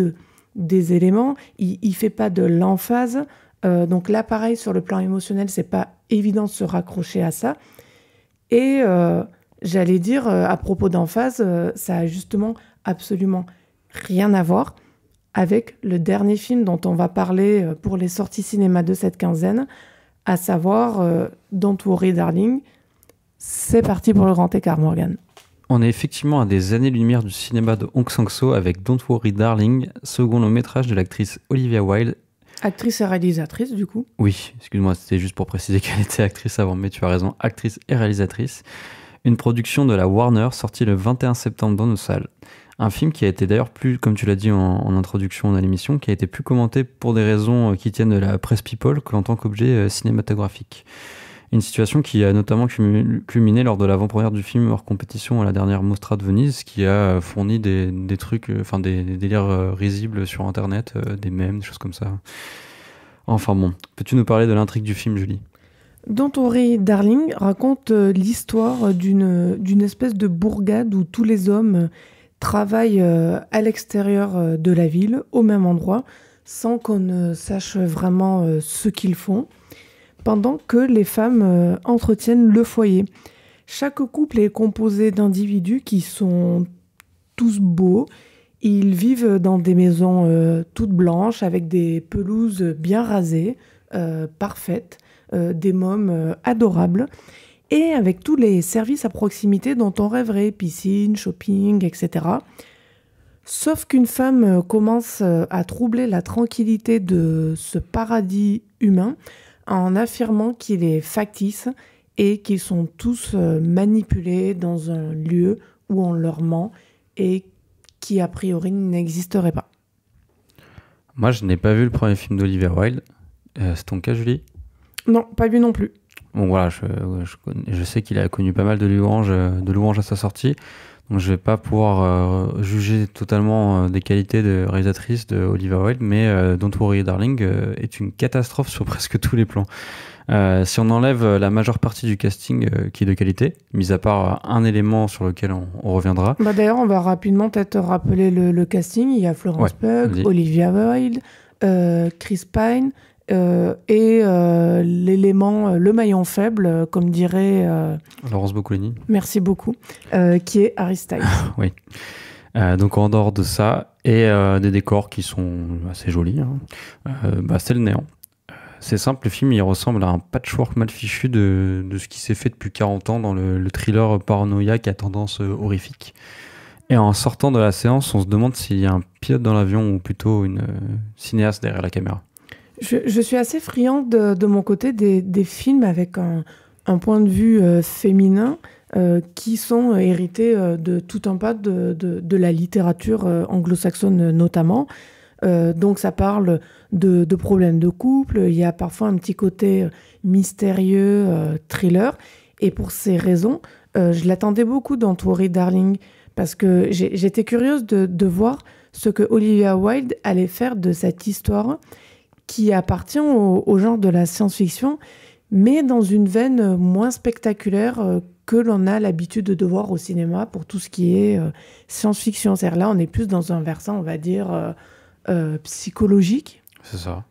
des éléments, il fait pas de l'emphase. Donc là, pareil, sur le plan émotionnel, c'est pas évident de se raccrocher à ça. Et j'allais dire, à propos d'emphase, ça a justement absolument rien à voir avec le dernier film dont on va parler pour les sorties cinéma de cette quinzaine, à savoir Don't Worry Darling. C'est parti pour le grand écart, Morgane. On est effectivement à des années-lumière du cinéma de Hong Sang-soo avec Don't Worry Darling, second long-métrage de l'actrice Olivia Wilde. Actrice et réalisatrice, du coup. Oui, excuse-moi, c'était juste pour préciser qu'elle était actrice avant, mais tu as raison, actrice et réalisatrice. Une production de la Warner sortie le 21 septembre dans nos salles. Un film qui a été d'ailleurs plus, comme tu l'as dit en introduction de l'émission, qui a été plus commenté pour des raisons qui tiennent de la presse people qu'en tant qu'objet cinématographique. Une situation qui a notamment culminé lors de l'avant-première du film hors compétition à la dernière Mostra de Venise, qui a fourni des trucs, des délires risibles sur Internet, des mèmes, des choses comme ça. Enfin bon, peux-tu nous parler de l'intrigue du film, Julie ? Don't Worry Darling raconte l'histoire d'une espèce de bourgade où tous les hommes travaillent à l'extérieur de la ville, au même endroit, sans qu'on ne sache vraiment ce qu'ils font, pendant que les femmes entretiennent le foyer. Chaque couple est composé d'individus qui sont tous beaux. Ils vivent dans des maisons toutes blanches, avec des pelouses bien rasées, parfaites, des mômes adorables, et avec tous les services à proximité dont on rêverait, piscine, shopping, etc. Sauf qu'une femme commence à troubler la tranquillité de ce paradis humain en affirmant qu'il est factice et qu'ils sont tous manipulés dans un lieu où on leur ment et qui a priori n'existerait pas. Moi, je n'ai pas vu le premier film d'Olivia Wilde. C'est ton cas, Julie ? Non, pas vu non plus. Bon voilà, je sais qu'il a connu pas mal de louanges à sa sortie, donc je vais pas pouvoir juger totalement des qualités de réalisatrice de Olivia Wilde, mais Don't Worry Darling est une catastrophe sur presque tous les plans. Si on enlève la majeure partie du casting qui est de qualité, mis à part un élément sur lequel on reviendra. D'ailleurs, on va rapidement peut-être rappeler le casting. Il y a Florence Pugh, Olivia Wilde, Chris Pine, et l'élément, le maillon faible, comme dirait Laurence Boccolini. Merci beaucoup, qui est Harry Styles. Oui. Donc en dehors de ça, et des décors qui sont assez jolis, c'est le néant. C'est simple, le film il ressemble à un patchwork mal fichu de ce qui s'est fait depuis 40 ans dans le thriller paranoïaque à tendance horrifique. Et en sortant de la séance, on se demande s'il y a un pilote dans l'avion ou plutôt une cinéaste derrière la caméra. Je suis assez friande de mon côté des films avec un point de vue féminin qui sont hérités de tout un pas de la littérature anglo-saxonne notamment. Donc ça parle de problèmes de couple, il y a parfois un petit côté mystérieux, thriller. Et pour ces raisons, je l'attendais beaucoup dans Don't Worry Darling, parce que j'étais curieuse de voir ce que Olivia Wilde allait faire de cette histoire qui appartient au genre de la science-fiction, mais dans une veine moins spectaculaire que l'on a l'habitude de voir au cinéma pour tout ce qui est science-fiction. C'est-à-dire là, on est plus dans un versant, on va dire, psychologique. C'est ça.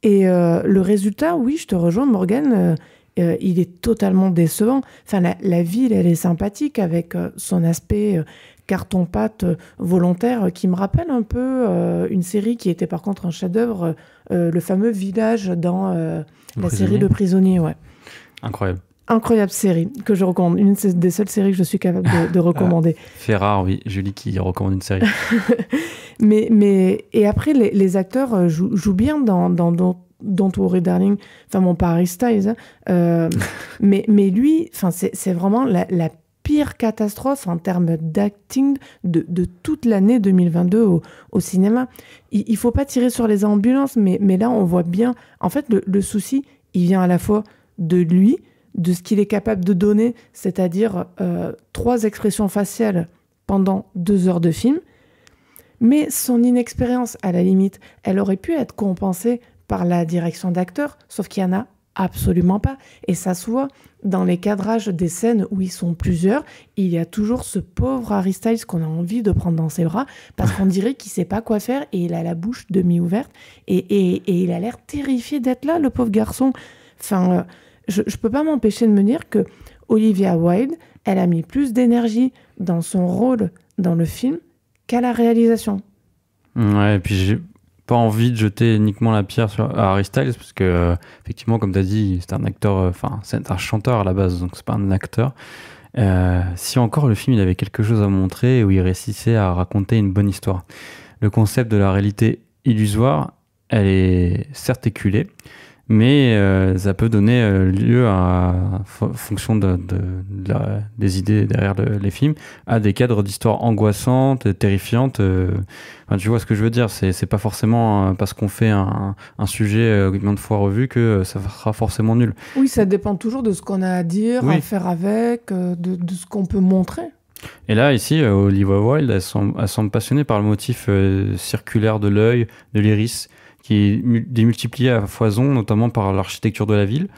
Et le résultat, oui, je te rejoins, Morgane, il est totalement décevant. Enfin, la ville, elle est sympathique avec son aspect carton-pâte volontaire qui me rappelle un peu une série qui était par contre un chef-d'œuvre, le fameux Village dans la série Le Prisonnier. Ouais. Incroyable. Incroyable série que je recommande. Une des seules séries que je suis capable de recommander. C'est rare, oui. Julie qui recommande une série. Et après, les acteurs jouent bien dans Don't Worry Darling. Enfin, bon, pas Harry Styles. Mais lui, c'est vraiment la pire catastrophe en termes d'acting de toute l'année 2022 au cinéma. Il faut pas tirer sur les ambulances, mais là, on voit bien... En fait, le souci, il vient à la fois de lui, de ce qu'il est capable de donner, c'est-à-dire 3 expressions faciales pendant 2 heures de film. Mais son inexpérience, à la limite, elle aurait pu être compensée par la direction d'acteur, sauf qu'il n'y en a absolument pas. Et ça se voit dans les cadrages des scènes où ils sont plusieurs, il y a toujours ce pauvre Harry Styles qu'on a envie de prendre dans ses bras, parce qu'on dirait qu'il ne sait pas quoi faire et il a la bouche demi-ouverte et il a l'air terrifié d'être là, le pauvre garçon. Enfin, je ne peux pas m'empêcher de me dire que Olivia Wilde, elle a mis plus d'énergie dans son rôle dans le film qu'à la réalisation. Ouais, et puis j'ai pas envie de jeter uniquement la pierre sur Harry Styles, parce que, effectivement, comme tu as dit, c'est un acteur, enfin, c'est un chanteur à la base, donc c'est pas un acteur. Si encore le film il avait quelque chose à montrer, où il réussissait à raconter une bonne histoire. Le concept de la réalité illusoire, elle est certes éculée, mais ça peut donner lieu à, fonction des idées derrière les films, à des cadres d'histoires angoissantes, terrifiantes. Enfin, tu vois ce que je veux dire, c'est pas forcément parce qu'on fait un sujet maintes fois revu que ça sera forcément nul. Oui, ça dépend toujours de ce qu'on a à dire, Oui. à faire avec, de ce qu'on peut montrer. Et là, ici, Olivia Wilde, elle semble passionnée par le motif circulaire de l'œil, de l'iris, qui est démultiplié à foison, notamment par l'architecture de la ville.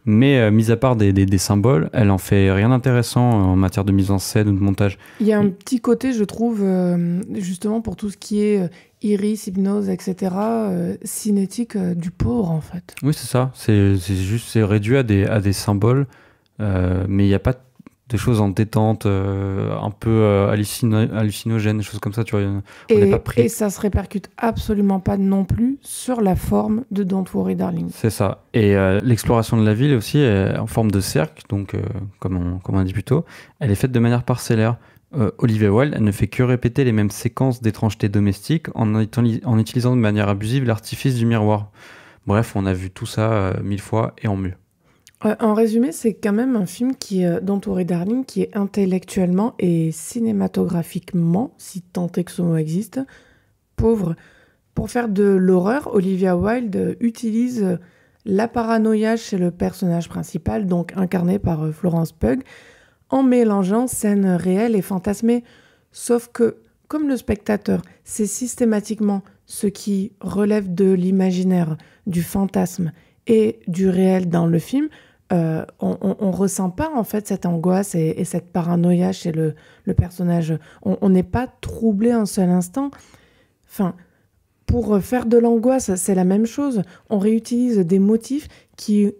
Mais mis à part des symboles, elle en fait rien d'intéressant en matière de mise en scène ou de montage. Il y a un petit côté, je trouve, justement pour tout ce qui est iris, hypnose, etc., cinétique du pauvre, en fait. Oui, c'est ça. C'est juste, c'est réduit à des symboles, mais il n'y a pas des choses entêtantes, un peu hallucinogènes, des choses comme ça, tu vois. On n'est pas pris. Et ça se répercute absolument pas non plus sur la forme de Don't Worry Darling. C'est ça. Et l'exploration de la ville aussi est en forme de cercle, donc comme on a dit plus tôt, elle est faite de manière parcellaire. Olivia Wilde, elle ne fait que répéter les mêmes séquences d'étrangeté domestique en utilisant de manière abusive l'artifice du miroir. Bref, on a vu tout ça 1000 fois et en mieux. En résumé, c'est quand même un film Don't Worry Darling, qui est intellectuellement et cinématographiquement, si tant est que ce mot existe, pauvre. Pour faire de l'horreur, Olivia Wilde utilise la paranoïa chez le personnage principal, donc incarné par Florence Pugh, en mélangeant scènes réelles et fantasmées. Sauf que, comme le spectateur, c'est systématiquement ce qui relève de l'imaginaire, du fantasme et du réel dans le film, on ressent pas en fait cette angoisse et cette paranoïa chez le personnage. On n'est pas troublé un seul instant. Enfin, pour faire de l'angoisse, c'est la même chose. On réutilise des motifs qui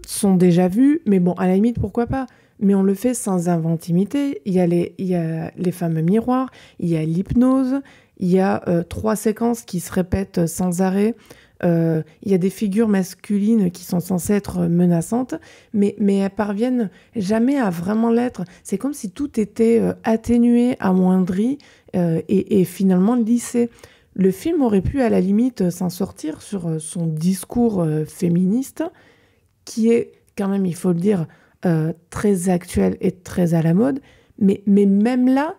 sont déjà vus, mais bon, à la limite, pourquoi pas ? Mais on le fait sans inventivité. Il y a les fameux miroirs, il y a l'hypnose, il y a 3 séquences qui se répètent sans arrêt. Il y a des figures masculines qui sont censées être menaçantes, mais elles parviennent jamais à vraiment l'être. C'est comme si tout était atténué, amoindri et finalement lissé. Le film aurait pu à la limite s'en sortir sur son discours féministe, qui est quand même, il faut le dire, très actuel et très à la mode, mais même là,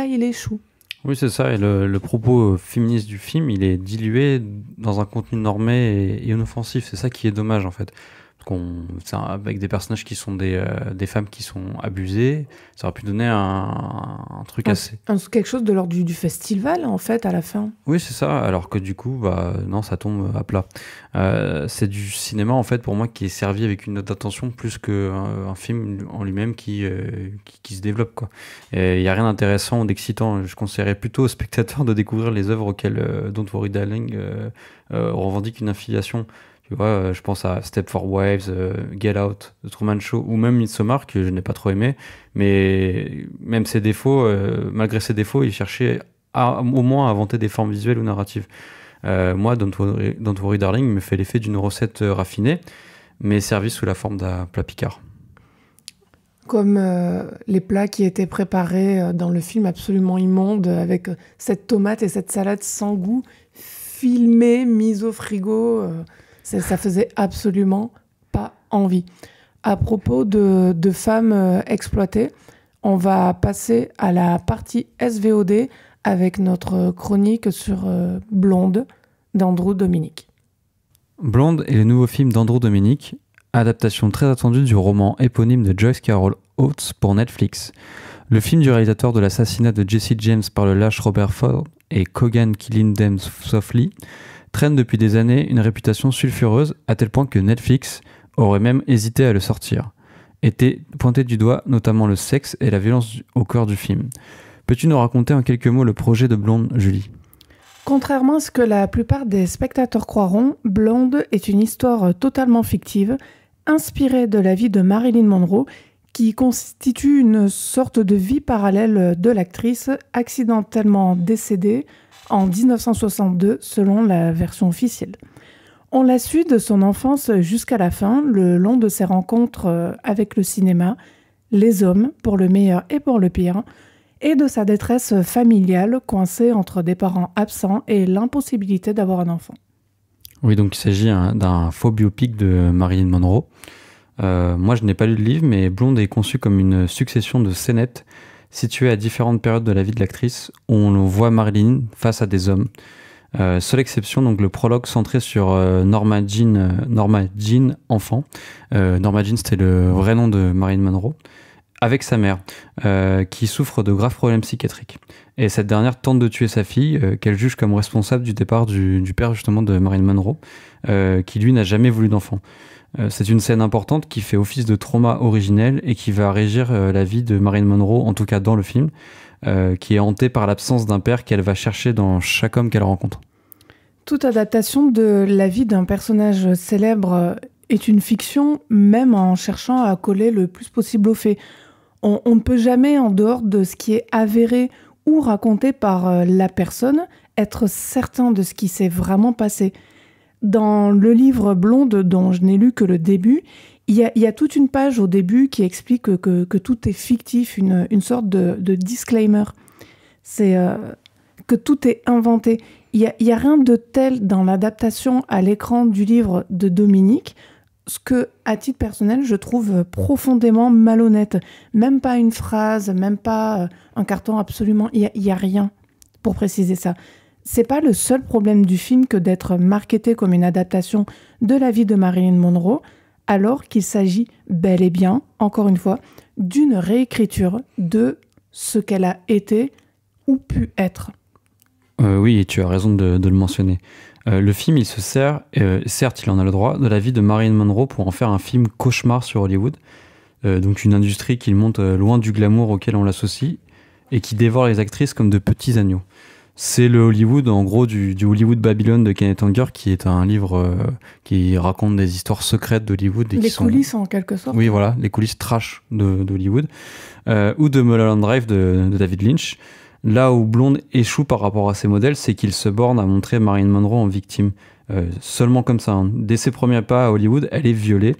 il échoue. Oui, c'est ça. Et le propos féministe du film, il est dilué dans un contenu normé et inoffensif. C'est ça qui est dommage, en fait. Avec des personnages qui sont des femmes qui sont abusées, ça aurait pu donner un truc assez... Quelque chose de l'ordre du festival, en fait, à la fin. Oui, c'est ça. Alors que du coup, non, ça tombe à plat. C'est du cinéma, en fait, pour moi, qui est servi avec une note d'attention plus qu'un film en lui-même qui se développe, quoi. Et il n'y a rien d'intéressant ou d'excitant. Je conseillerais plutôt aux spectateurs de découvrir les œuvres auxquelles Don't Worry Darling revendique une affiliation. Tu vois, je pense à Step for Wives, Get Out, The Truman Show, ou même Midsommar, que je n'ai pas trop aimé. Mais même ses défauts, malgré ses défauts, il cherchait au moins à inventer des formes visuelles ou narratives. Moi, Don't Worry Darling me fait l'effet d'une recette raffinée, mais servie sous la forme d'un plat Picard. Comme les plats qui étaient préparés dans le film absolument immondes, avec cette tomate et cette salade sans goût, filmée, mise au frigo... Ça faisait absolument pas envie. À propos de femmes exploitées, on va passer à la partie SVOD avec notre chronique sur Blonde d'Andrew Dominik. Blonde est le nouveau film d'Andrew Dominik. adaptation très attendue du roman éponyme de Joyce Carol Oates pour Netflix. Le film du réalisateur de l'assassinat de Jesse James par le lâche Robert Ford et Cogan Killing Them Softly traîne depuis des années une réputation sulfureuse à tel point que Netflix aurait même hésité à le sortir. Était pointé du doigt notamment le sexe et la violence au cœur du film. Peux-tu nous raconter en quelques mots le projet de Blonde, Julie ? Contrairement à ce que la plupart des spectateurs croiront, Blonde est une histoire totalement fictive, inspirée de la vie de Marilyn Monroe, qui constitue une sorte de vie parallèle de l'actrice accidentellement décédée en 1962 selon la version officielle. On la suit de son enfance jusqu'à la fin, le long de ses rencontres avec le cinéma, les hommes, pour le meilleur et pour le pire, et de sa détresse familiale coincée entre des parents absents et l'impossibilité d'avoir un enfant. Oui, donc il s'agit d'un faux biopic de Marilyn Monroe. Moi, je n'ai pas lu le livre, mais Blonde est conçu comme une succession de scénettes situées à différentes périodes de la vie de l'actrice, où on voit Marilyn face à des hommes. Seule exception, donc le prologue centré sur Norma Jean enfant. Norma Jean, c'était le vrai nom de Marilyn Monroe, avec sa mère, qui souffre de graves problèmes psychiatriques. Et cette dernière tente de tuer sa fille, qu'elle juge comme responsable du départ du père justement de Marilyn Monroe, qui lui n'a jamais voulu d'enfant. C'est une scène importante qui fait office de trauma originel et qui va régir la vie de Marilyn Monroe, en tout cas dans le film, qui est hantée par l'absence d'un père qu'elle va chercher dans chaque homme qu'elle rencontre. Toute adaptation de la vie d'un personnage célèbre est une fiction, même en cherchant à coller le plus possible aux faits. On ne peut jamais, en dehors de ce qui est avéré ou raconté par la personne, être certain de ce qui s'est vraiment passé. Dans le livre Blonde, dont je n'ai lu que le début, il y a toute une page au début qui explique que tout est fictif, une sorte de disclaimer. C'est que tout est inventé. Il y a rien de tel dans l'adaptation à l'écran du livre de Dominique, ce que, à titre personnel, je trouve profondément malhonnête. Même pas une phrase, même pas un carton, absolument. Il y a rien pour préciser ça. C'est pas le seul problème du film que d'être marketé comme une adaptation de la vie de Marilyn Monroe, alors qu'il s'agit bel et bien, encore une fois, d'une réécriture de ce qu'elle a été ou pu être. Oui, et tu as raison de le mentionner. Le film, il se sert, certes, il en a le droit, de la vie de Marilyn Monroe pour en faire un film cauchemar sur Hollywood. Donc une industrie qui monte loin du glamour auquel on l'associe et qui dévore les actrices comme de petits agneaux. C'est le Hollywood, en gros, du Hollywood Babylone de Kenneth Anger, qui est un livre qui raconte des histoires secrètes d'Hollywood. Les coulisses, en quelque sorte. Oui, voilà, les coulisses trash d'Hollywood. Ou de Mulholland Drive de David Lynch. Là où Blonde échoue par rapport à ses modèles, c'est qu'il se borne à montrer Marilyn Monroe en victime. Seulement comme ça. Hein. Dès ses premiers pas à Hollywood, elle est violée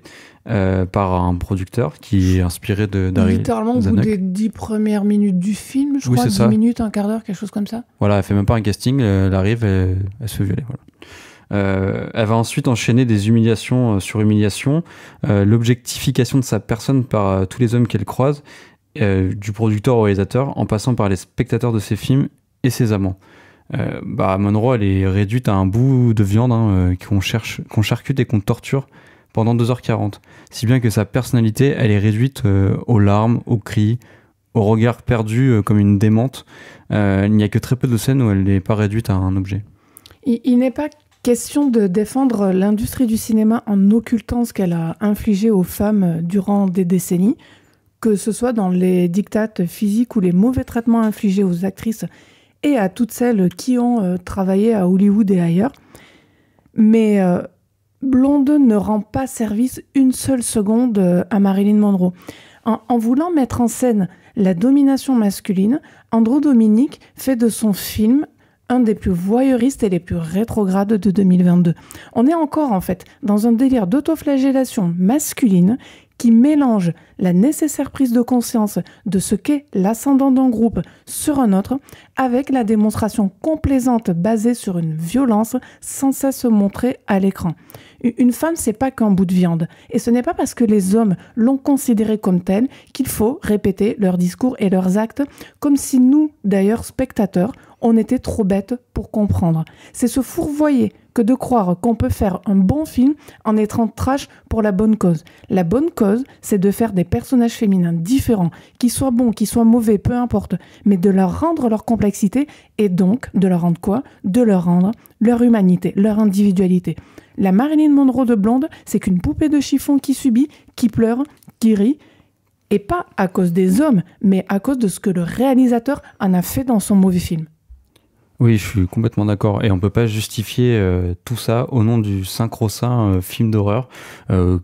par un producteur qui est inspiré d'Harry littéralement au bout des 10 premières minutes du film, je crois, 10 minutes, un quart d'heure, quelque chose comme ça. Voilà, elle fait même pas un casting, elle arrive, elle se fait violer. Voilà. Elle va ensuite enchaîner des humiliations sur humiliations, l'objectification de sa personne par tous les hommes qu'elle croise, du producteur au réalisateur, en passant par les spectateurs de ses films et ses amants. Monroe, elle est réduite à un bout de viande qu'on charcute et qu'on torture pendant 2h40. Si bien que sa personnalité, elle est réduite aux larmes, aux cris, au regard perdu comme une démente. Il n'y a que très peu de scènes où elle n'est pas réduite à un objet. Il n'est pas question de défendre l'industrie du cinéma en occultant ce qu'elle a infligé aux femmes durant des décennies, que ce soit dans les dictates physiques ou les mauvais traitements infligés aux actrices et à toutes celles qui ont travaillé à Hollywood et ailleurs. Mais Blonde ne rend pas service une seule seconde à Marilyn Monroe. En voulant mettre en scène la domination masculine, Andrew Dominik fait de son film un des plus voyeuristes et les plus rétrogrades de 2022. On est encore, en fait, dans un délire d'autoflagellation masculine qui mélange la nécessaire prise de conscience de ce qu'est l'ascendant d'un groupe sur un autre avec la démonstration complaisante basée sur une violence sans cesse montrée à l'écran. Une femme, c'est pas qu'un bout de viande. Et ce n'est pas parce que les hommes l'ont considérée comme telle qu'il faut répéter leurs discours et leurs actes comme si nous, d'ailleurs spectateurs, on était trop bêtes pour comprendre. C'est se fourvoyer que de croire qu'on peut faire un bon film en étant trash pour la bonne cause. La bonne cause, c'est de faire des personnages féminins différents, qu'ils soient bons, qu'ils soient mauvais, peu importe, mais de leur rendre leur complexité et donc de leur rendre quoi ? De leur rendre leur humanité, leur individualité. La Marilyn Monroe de blonde, c'est qu'une poupée de chiffon qui subit, qui pleure, qui rit, et pas à cause des hommes, mais à cause de ce que le réalisateur en a fait dans son mauvais film. Oui, je suis complètement d'accord. Et on peut pas justifier tout ça au nom du synchro-saint film d'horreur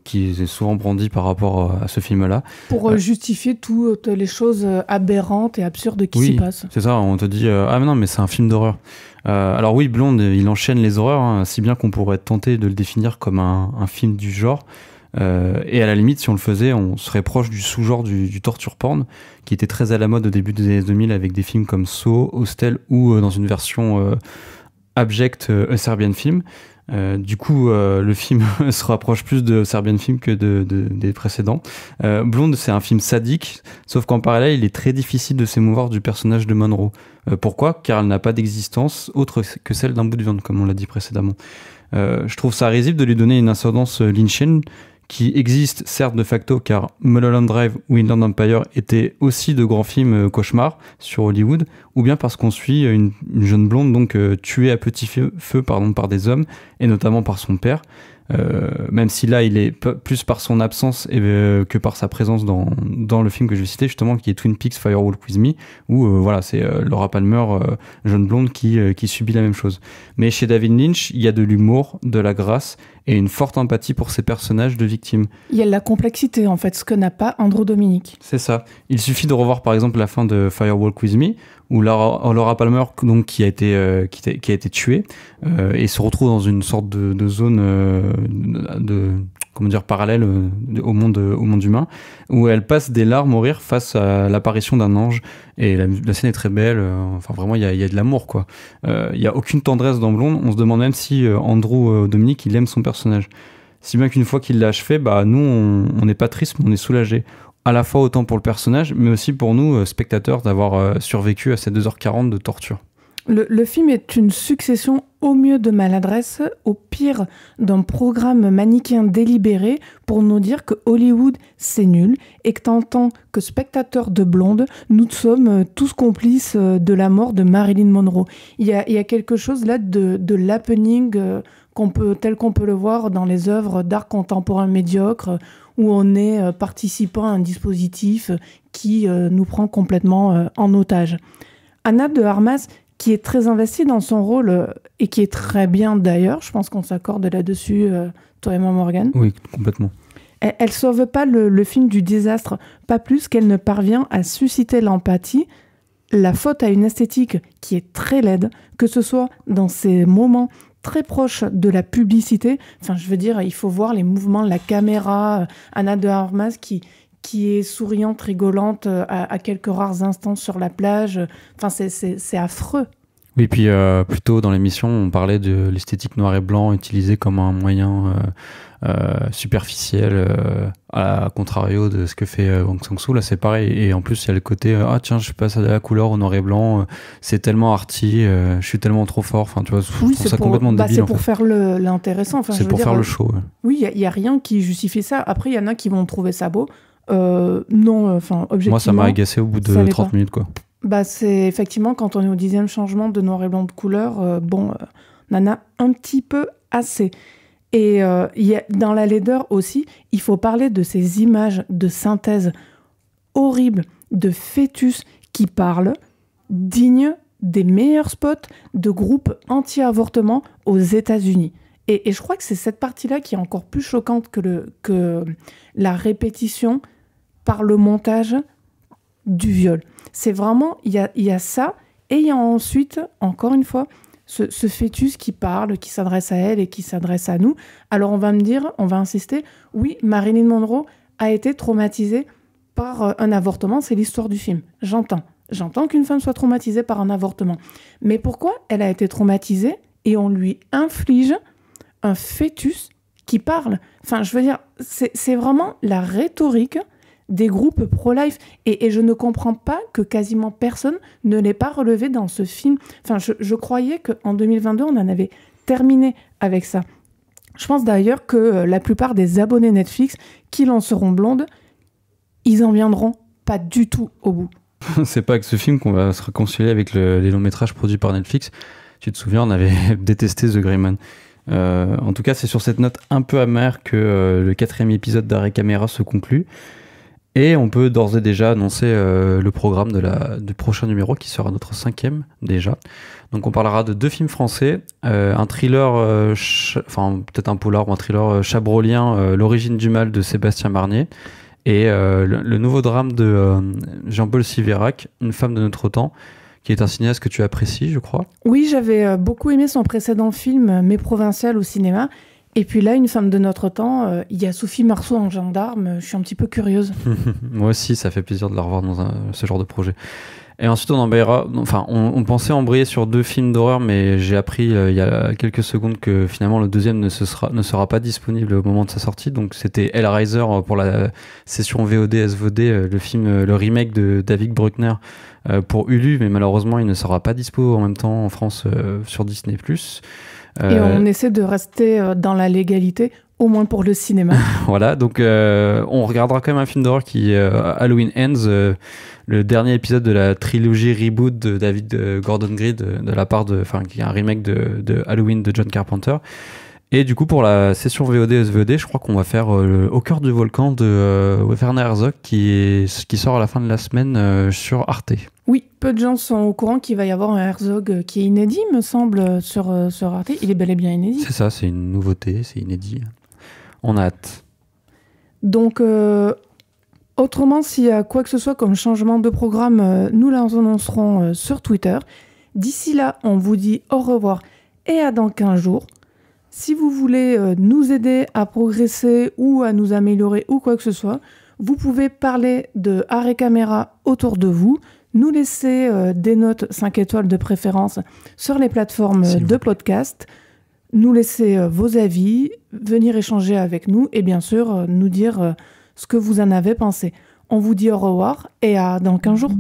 qui est souvent brandi par rapport à ce film-là. Pour justifier toutes les choses aberrantes et absurdes qui s'y passent. C'est ça, on te dit ah mais non, mais c'est un film d'horreur. Alors oui, Blonde, il enchaîne les horreurs, hein, si bien qu'on pourrait être tenté de le définir comme un film du genre. Et à la limite, si on le faisait, on serait proche du sous-genre du torture porn, qui était très à la mode au début des années 2000 avec des films comme Saw, Hostel ou dans une version abjecte, A Serbian Film. Du coup, le film se rapproche plus de Serbian Film que des précédents. Blonde, c'est un film sadique, sauf qu'en parallèle, il est très difficile de s'émouvoir du personnage de Monroe. Pourquoi ? Car elle n'a pas d'existence autre que celle d'un bout de viande, comme on l'a dit précédemment. Je trouve ça risible de lui donner une ascendance lynchienne qui existe certes de facto car Mulholland Drive ou Inland Empire étaient aussi de grands films cauchemars sur Hollywood, ou bien parce qu'on suit une jeune blonde donc tuée à petit feu par des hommes et notamment par son père. Même si là il est plus par son absence que par sa présence dans le film que je vais citer justement, qui est Twin Peaks Firewalk With Me, où voilà, c'est Laura Palmer, jeune blonde qui subit la même chose. Mais chez David Lynch, il y a de l'humour, de la grâce et une forte empathie pour ses personnages de victimes. Il y a de la complexité en fait, ce que n'a pas Andrew Dominik. C'est ça. Il suffit de revoir par exemple la fin de Firewalk With Me, où Laura Palmer donc, qui a été tuée et se retrouve dans une sorte de zone comment dire, parallèle au monde humain, où elle passe des larmes au rire face à l'apparition d'un ange. Et la scène est très belle. Enfin, vraiment, il y a de l'amour, quoi. Il n'y a aucune tendresse dans Blonde. On se demande même si Andrew Dominik, il aime son personnage. Si bien qu'une fois qu'il l'a achevé, nous, on n'est pas triste, mais on est soulagé. À la fois autant pour le personnage, mais aussi pour nous, spectateurs, d'avoir survécu à ces 2h40 de torture. Le film est une succession au mieux de maladresse, au pire d'un programme manichéen délibéré pour nous dire que Hollywood, c'est nul et que en tant que spectateurs de Blonde, nous sommes tous complices de la mort de Marilyn Monroe. Il y a quelque chose là de l'happening tel qu'on peut le voir dans les œuvres d'art contemporain médiocre, où on est participant à un dispositif qui nous prend complètement en otage. Anna de Armas, qui est très investie dans son rôle et qui est très bien d'ailleurs, je pense qu'on s'accorde là-dessus, toi et moi Morgane. Oui, complètement. Elle sauve pas le film du désastre, pas plus qu'elle ne parvient à susciter l'empathie. La faute à une esthétique qui est très laide, que ce soit dans ces moments très proches de la publicité. Enfin, je veux dire, il faut voir les mouvements de la caméra, Anna de Armas qui est souriante, rigolante à quelques rares instants sur la plage. Enfin, c'est affreux. Oui, puis plus tôt dans l'émission, on parlait de l'esthétique noir et blanc utilisée comme un moyen superficiel, à contrario de ce que fait Hong Sang-soo. Là, c'est pareil. Et en plus, il y a le côté « Ah tiens, je passe à la couleur au noir et blanc, c'est tellement arty, je suis tellement trop fort. » Enfin, tu vois, je trouve ça complètement débile. C'est pour faire l'intéressant. Enfin, c'est pour faire le show. Ouais. Oui, il n'y a rien qui justifie ça. Après, il y en a qui vont trouver ça beau. Non, enfin, objectivement... Moi, ça m'a agacé au bout de 30 minutes, quoi. C'est effectivement, quand on est au 10e changement de noir et blanc de couleur, on en a un petit peu assez. Et dans la laideur aussi, il faut parler de ces images de synthèse horribles, de fœtus qui parlent, dignes des meilleurs spots de groupes anti-avortement aux États-Unis. Et je crois que c'est cette partie-là qui est encore plus choquante que la répétition par le montage du viol. C'est vraiment, il y a ça, et il y a ensuite, encore une fois, ce fœtus qui parle, qui s'adresse à elle et qui s'adresse à nous. Alors on va insister, oui, Marilyn Monroe a été traumatisée par un avortement, c'est l'histoire du film. J'entends qu'une femme soit traumatisée par un avortement. Mais pourquoi elle a été traumatisée et on lui inflige un fœtus qui parle? Enfin, je veux dire, c'est vraiment la rhétorique des groupes pro-life. Et je ne comprends pas que quasiment personne ne l'ait pas relevé dans ce film. Enfin, je croyais qu'en 2022, on en avait terminer avec ça. Je pense d'ailleurs que la plupart des abonnés Netflix qui lanceront Blonde, ils en viendront pas du tout au bout. C'est pas avec ce film qu'on va se réconcilier avec les longs métrages produits par Netflix. Tu te souviens, on avait détesté The Gray Man. En tout cas, c'est sur cette note un peu amère que le 4e épisode d'Arrêt Caméra se conclut. Et on peut d'ores et déjà annoncer le programme du prochain numéro qui sera notre 5e déjà. Donc on parlera de 2 films français, un thriller, peut-être un polar ou un thriller chabrolien, L'origine du mal de Sébastien Marnier, et le nouveau drame de Jean-Paul Siverac, Une femme de notre temps, qui est un cinéaste que tu apprécies, je crois. Oui, j'avais beaucoup aimé son précédent film, Mes provinciales au cinéma. Et puis là, Une femme de notre temps, il y a Sophie Marceau en gendarme. Je suis un petit peu curieuse. Moi aussi, ça fait plaisir de la revoir dans ce genre de projet. Et ensuite, on pensait embrayer sur 2 films d'horreur, mais j'ai appris il y a quelques secondes que finalement le deuxième ne sera pas disponible au moment de sa sortie. Donc c'était Hellraiser pour la session VOD SVOD, le remake de David Bruckner pour Hulu, mais malheureusement il ne sera pas dispo en même temps en France sur Disney+. Et on essaie de rester dans la légalité, au moins pour le cinéma. Voilà, donc on regardera quand même un film d'horreur qui est Halloween Ends, le dernier épisode de la trilogie reboot de David Gordon Green, de la part qui est un remake de Halloween de John Carpenter. Et du coup, pour la session VOD-SVOD, je crois qu'on va faire Au cœur du volcan de Werner Herzog qui sort à la fin de la semaine sur Arte. Oui, peu de gens sont au courant qu'il va y avoir un Herzog qui est inédit, me semble, sur Arte. Il est bel et bien inédit. C'est ça, c'est une nouveauté, c'est inédit. On a hâte. Donc, autrement, s'il y a quoi que ce soit comme changement de programme, nous l'annoncerons sur Twitter. D'ici là, on vous dit au revoir et à dans 15 jours. Si vous voulez nous aider à progresser ou à nous améliorer ou quoi que ce soit, vous pouvez parler de Arrêt Caméra autour de vous, nous laisser des notes 5 étoiles de préférence sur les plateformes de podcast, nous laisser vos avis, venir échanger avec nous et bien sûr nous dire ce que vous en avez pensé. On vous dit au revoir et à dans 15 jours.